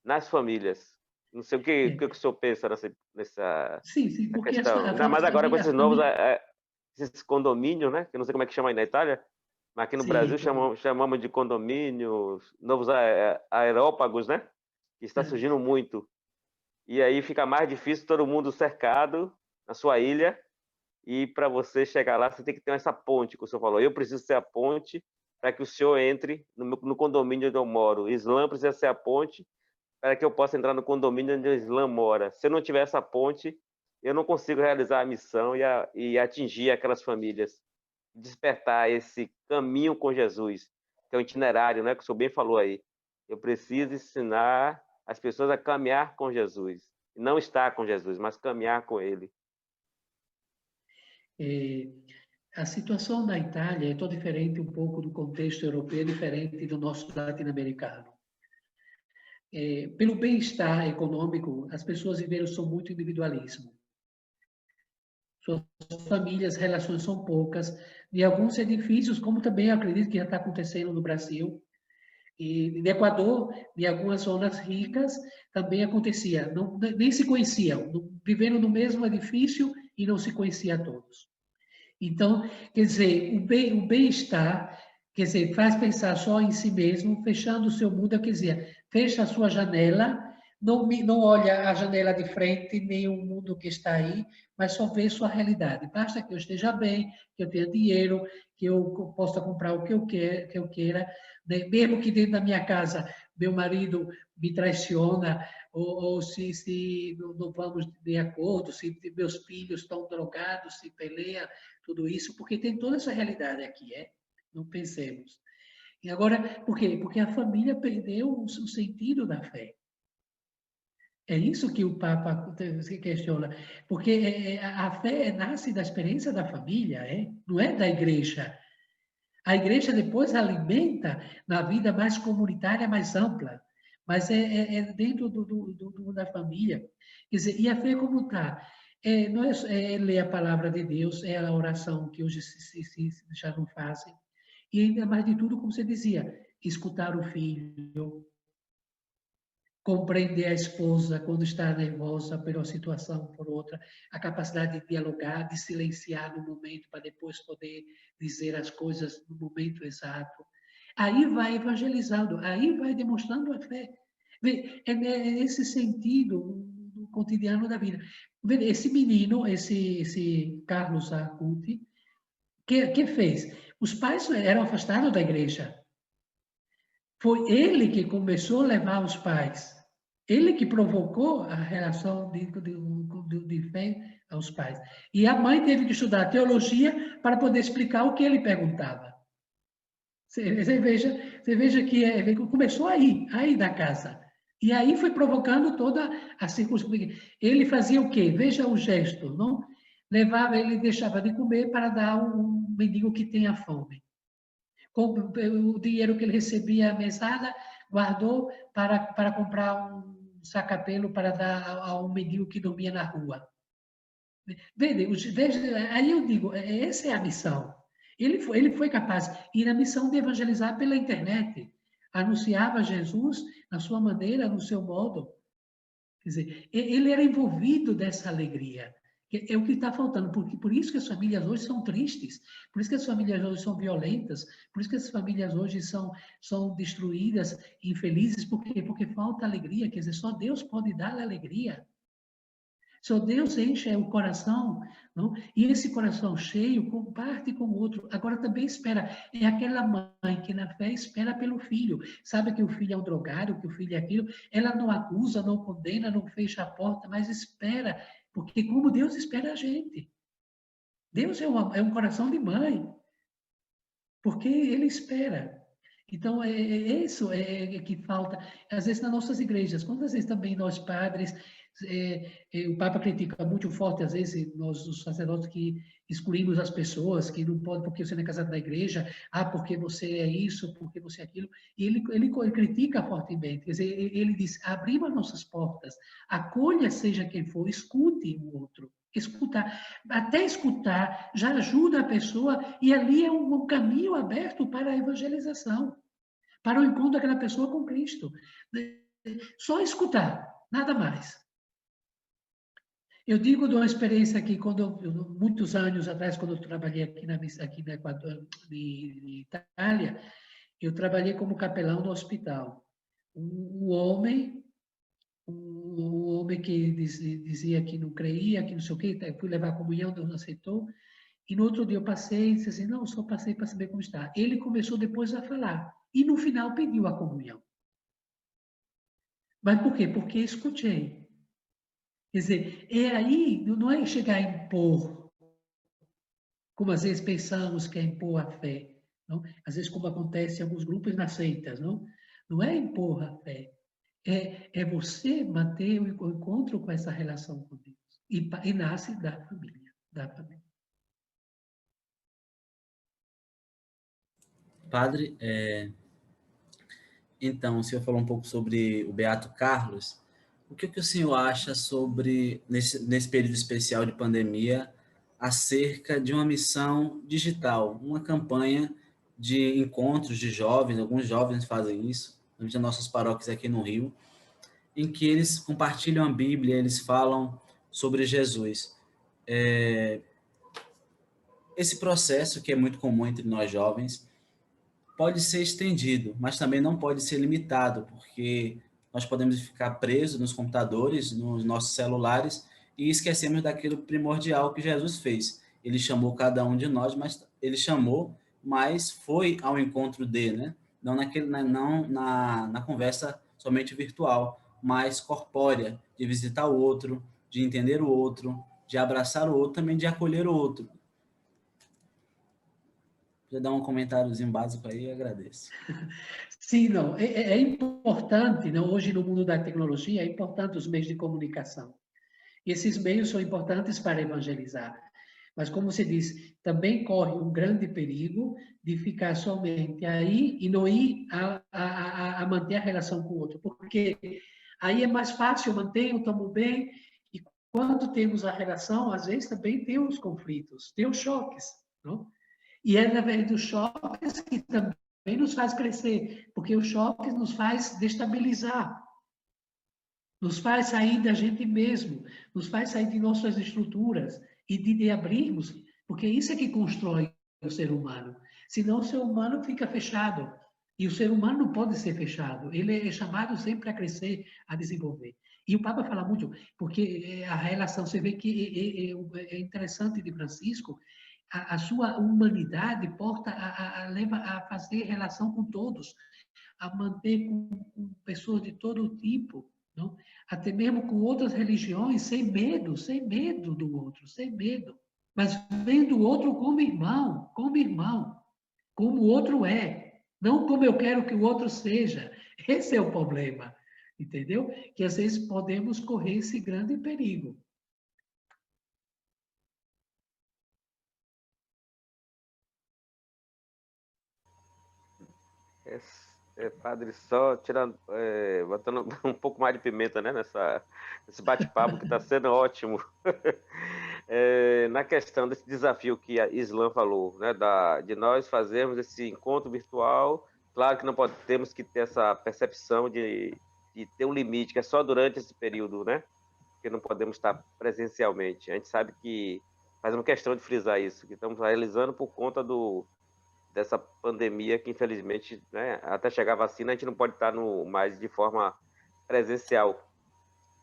nas famílias. Não sei o que o senhor pensa nessa Sim, porque questão. Ainda mais agora com esses novos esses condomínios, né? Que eu não sei como é que chama aí na Itália, mas aqui no Brasil chamamos de condomínios, novos aerópagos, né? Que está surgindo muito. E aí fica mais difícil, todo mundo cercado na sua ilha, e para você chegar lá, você tem que ter essa ponte que o senhor falou. Eu preciso ser a ponte para que o senhor entre no condomínio onde eu moro. O Islã precisa ser a ponte para que eu possa entrar no condomínio onde o Islã mora. Se eu não tiver essa ponte, eu não consigo realizar a missão e atingir aquelas famílias. Despertar esse caminho com Jesus, que é o itinerário, né, que o senhor bem falou aí. Eu preciso ensinar as pessoas a caminhar com Jesus. Não estar com Jesus, mas caminhar com Ele. A situação na Itália é tão diferente um pouco do contexto europeu, diferente do nosso latino-americano. Pelo bem-estar econômico, as pessoas viveram só muito individualismo. Suas famílias, relações são poucas. De alguns edifícios, como também eu acredito que já está acontecendo no Brasil, e no Equador, em algumas zonas ricas, também acontecia. Nem se conheciam, viveram no mesmo edifício e não se conheciam todos. Então, quer dizer, o bem-estar, quer dizer, faz pensar só em si mesmo, fechando o seu mundo, quer dizer, fecha a sua janela, não olha a janela de frente, nem o mundo que está aí, mas só vê sua realidade. Basta que eu esteja bem, que eu tenha dinheiro, que eu possa comprar o que eu queira, né? Mesmo que dentro da minha casa meu marido me traiciona, ou se não vamos de acordo, se meus filhos estão drogados, se peleia, tudo isso, porque tem toda essa realidade aqui, não pensemos. E agora, por quê? Porque a família perdeu o sentido da fé. É isso que o Papa se questiona, porque a fé nasce da experiência da família, não é da igreja. A igreja depois alimenta na vida mais comunitária, mais ampla, mas é dentro da família. Quer dizer, e a fé como está? Não é ler a palavra de Deus, é a oração que hoje já não fazem, e ainda mais de tudo, como você dizia, escutar o filho, compreender a esposa quando está nervosa por uma situação ou por outra, a capacidade de dialogar, de silenciar no momento para depois poder dizer as coisas no momento exato. Aí vai evangelizando, aí vai demonstrando a fé. É nesse sentido no cotidiano da vida. Esse menino, esse Carlos Acuti, que fez? Os pais eram afastados da igreja. Foi ele que começou a levar os pais. Ele que provocou a relação de fé aos pais. E a mãe teve que estudar teologia para poder explicar o que ele perguntava. Você veja que começou aí da casa. E aí foi provocando toda a circunstância. Ele fazia o quê? Veja o gesto, não? Ele deixava de comer para dar um mendigo que tenha fome. Com o dinheiro que ele recebia à mesada, guardou para comprar um sacapelo para dar a um mendigo que dormia na rua. Veja, aí eu digo, essa é a missão. Ele foi capaz, e na missão de evangelizar pela internet, anunciava Jesus na sua maneira, no seu modo. Quer dizer, ele era envolvido dessa alegria. É o que está faltando, porque por isso que as famílias hoje são tristes, por isso que as famílias hoje são violentas, por isso que as famílias hoje são destruídas, infelizes, porque falta alegria, quer dizer, só Deus pode dar alegria. Só Deus enche o coração, não? E esse coração cheio comparte com o outro. Agora também espera. É aquela mãe que na fé espera pelo filho. Sabe que o filho é um drogado, que o filho é aquilo. Ela não acusa, não condena, não fecha a porta, mas espera. Porque como Deus espera a gente. Deus é um coração de mãe. Porque Ele espera. Então, isso que falta. Às vezes, nas nossas igrejas, quantas vezes também nós, padres, o Papa critica muito forte, às vezes, nós, os sacerdotes, que excluímos as pessoas, que não pode, porque você não é casado na igreja, porque você é isso, porque você é aquilo. E ele critica fortemente. Quer dizer, ele diz, abrimos as nossas portas, acolha seja quem for, escute o outro. Escutar, até escutar, já ajuda a pessoa, e ali é um caminho aberto para a evangelização, para o encontro daquela pessoa com Cristo. Só escutar, nada mais. Eu digo de uma experiência que, muitos anos atrás, quando eu trabalhei aqui no Equador, de Itália, eu trabalhei como capelão no hospital. Um homem que dizia que não creia, que não sei o quê, fui levar a comunhão, Deus não aceitou. E no outro dia eu passei e disse assim, não, só passei para saber como está. Ele começou depois a falar. E no final pediu a comunhão. Mas por quê? Porque escutei. Quer dizer, aí, não é chegar a impor, como às vezes pensamos que é impor a fé. Não? Às vezes, como acontece em alguns grupos nas seitas, não? Não é impor a fé. É você manter o encontro com essa relação com Deus. E nasce da família. Padre, então, o senhor falou um pouco sobre o Beato Carlos. O que o senhor acha sobre, nesse período especial de pandemia, acerca de uma missão digital, uma campanha de encontros de jovens, alguns jovens fazem isso, nas nossas paróquias aqui no Rio, em que eles compartilham a Bíblia, eles falam sobre Jesus. Esse processo, que é muito comum entre nós jovens, pode ser estendido, mas também não pode ser limitado, porque nós podemos ficar presos nos computadores, nos nossos celulares, e esquecemos daquilo primordial que Jesus fez. Ele chamou cada um de nós, mas foi ao encontro dele, né? Não na conversa somente virtual, mas corpórea, de visitar o outro, de entender o outro, de abraçar o outro, também de acolher o outro. Já dar um comentáriozinho básico aí, eu agradeço. Sim, não, é importante, não? Hoje no mundo da tecnologia, é importante os meios de comunicação. E esses meios são importantes para evangelizar. Mas, como você diz, também corre um grande perigo de ficar somente aí e não ir a manter a relação com o outro. Porque aí é mais fácil, eu mantenho, tomo bem, e quando temos a relação, às vezes também tem os conflitos, tem os choques, não? E é através dos choques que também nos faz crescer, porque os choques nos faz destabilizar, nos faz sair da gente mesmo, nos faz sair de nossas estruturas e de abrirmos, porque isso é que constrói o ser humano. Senão o ser humano fica fechado. E o ser humano não pode ser fechado. Ele é chamado sempre a crescer, a desenvolver. E o Papa fala muito, porque a relação, você vê que é interessante de Francisco, a sua humanidade leva a fazer relação com todos, a manter com pessoas de todo tipo, não? Até mesmo com outras religiões, sem medo do outro, sem medo. Mas vendo o outro como irmão, como o outro é, não como eu quero que o outro seja. Esse é o problema, entendeu? Que às vezes podemos correr esse grande perigo. Padre, só tirando, botando um pouco mais de pimenta, né, nesse bate-papo que está sendo ótimo. Na questão desse desafio que a Islã falou, né, de nós fazermos esse encontro virtual, claro que não temos que ter essa percepção de ter um limite, que é só durante esse período, né, que não podemos estar presencialmente. A gente sabe que faz uma questão de frisar isso, que estamos realizando por conta dessa pandemia que, infelizmente, né, até chegar a vacina, a gente não pode estar mais de forma presencial.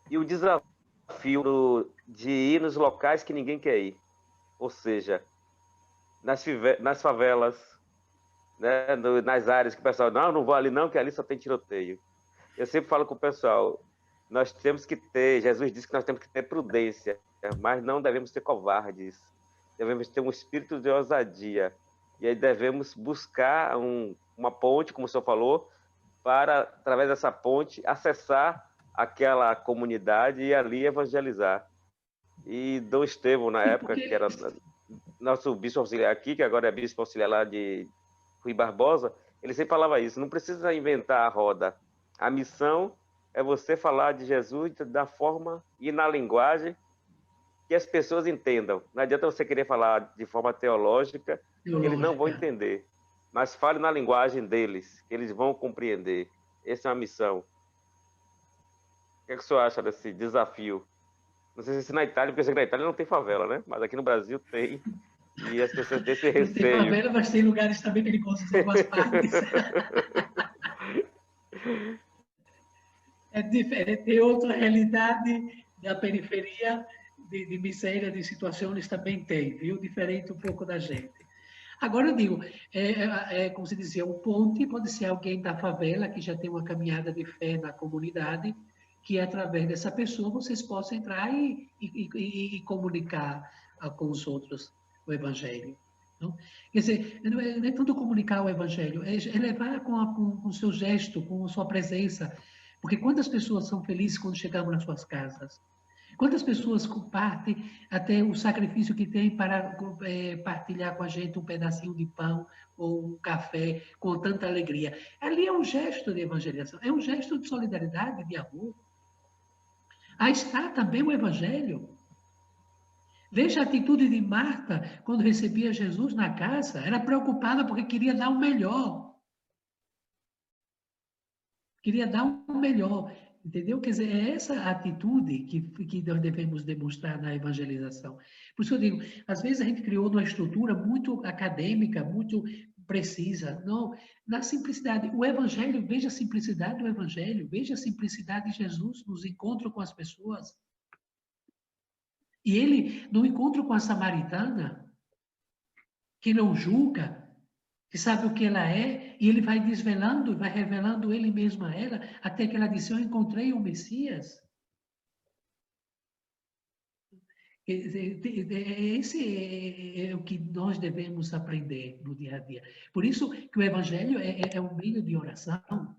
E o desafio de ir nos locais que ninguém quer ir, ou seja, nas favelas, né, nas áreas que o pessoal, não vou ali não, que ali só tem tiroteio. Eu sempre falo com o pessoal, nós temos que ter, Jesus disse que nós temos que ter prudência, mas não devemos ser covardes, devemos ter um espírito de ousadia. E aí devemos buscar uma ponte, como o senhor falou, para, através dessa ponte, acessar aquela comunidade e ali evangelizar. E Dom Estevão, na época, que era nosso bispo auxiliar aqui, que agora é bispo auxiliar lá de Rui Barbosa, ele sempre falava isso, não precisa inventar a roda. A missão é você falar de Jesus da forma e na linguagem que as pessoas entendam. Não adianta você querer falar de forma teológica, que eles não vão entender. Mas fale na linguagem deles, que eles vão compreender. Essa é uma missão. O que é que o senhor acha desse desafio? Não sei se na Itália, porque eu sei que na Itália não tem favela, né? Mas aqui no Brasil tem. E as pessoas têm esse receio. Tem favela, mas tem lugares também perigosos em algumas partes. É diferente, tem outra realidade da periferia, de miséria, de situações também tem, viu? Diferente um pouco da gente. Agora eu digo, como se dizia, um ponte pode ser alguém da favela que já tem uma caminhada de fé na comunidade, que através dessa pessoa vocês possam entrar e comunicar com os outros o Evangelho. Não? Quer dizer, não é tanto comunicar o Evangelho, é levar com o seu gesto, com a sua presença. Porque quantas pessoas são felizes quando chegamos nas suas casas? Quantas pessoas compartem até o sacrifício que tem para partilhar com a gente um pedacinho de pão ou um café com tanta alegria? Ali é um gesto de evangelização, é um gesto de solidariedade, de amor. Aí está também o Evangelho. Veja a atitude de Marta quando recebia Jesus na casa. Era preocupada porque queria dar o melhor. Queria dar o melhor. Entendeu? Quer dizer, é essa atitude que nós devemos demonstrar na evangelização. Por isso eu digo, às vezes a gente criou uma estrutura muito acadêmica, muito precisa. Não, na simplicidade. O Evangelho, veja a simplicidade do Evangelho, veja a simplicidade de Jesus nos encontros com as pessoas. E ele, no encontro com a samaritana, que não julga, que sabe o que ela é, e ele vai desvelando, vai revelando ele mesmo a ela, até que ela disse, eu encontrei o Messias. Esse é o que nós devemos aprender no dia a dia. Por isso que o Evangelho é um meio de oração.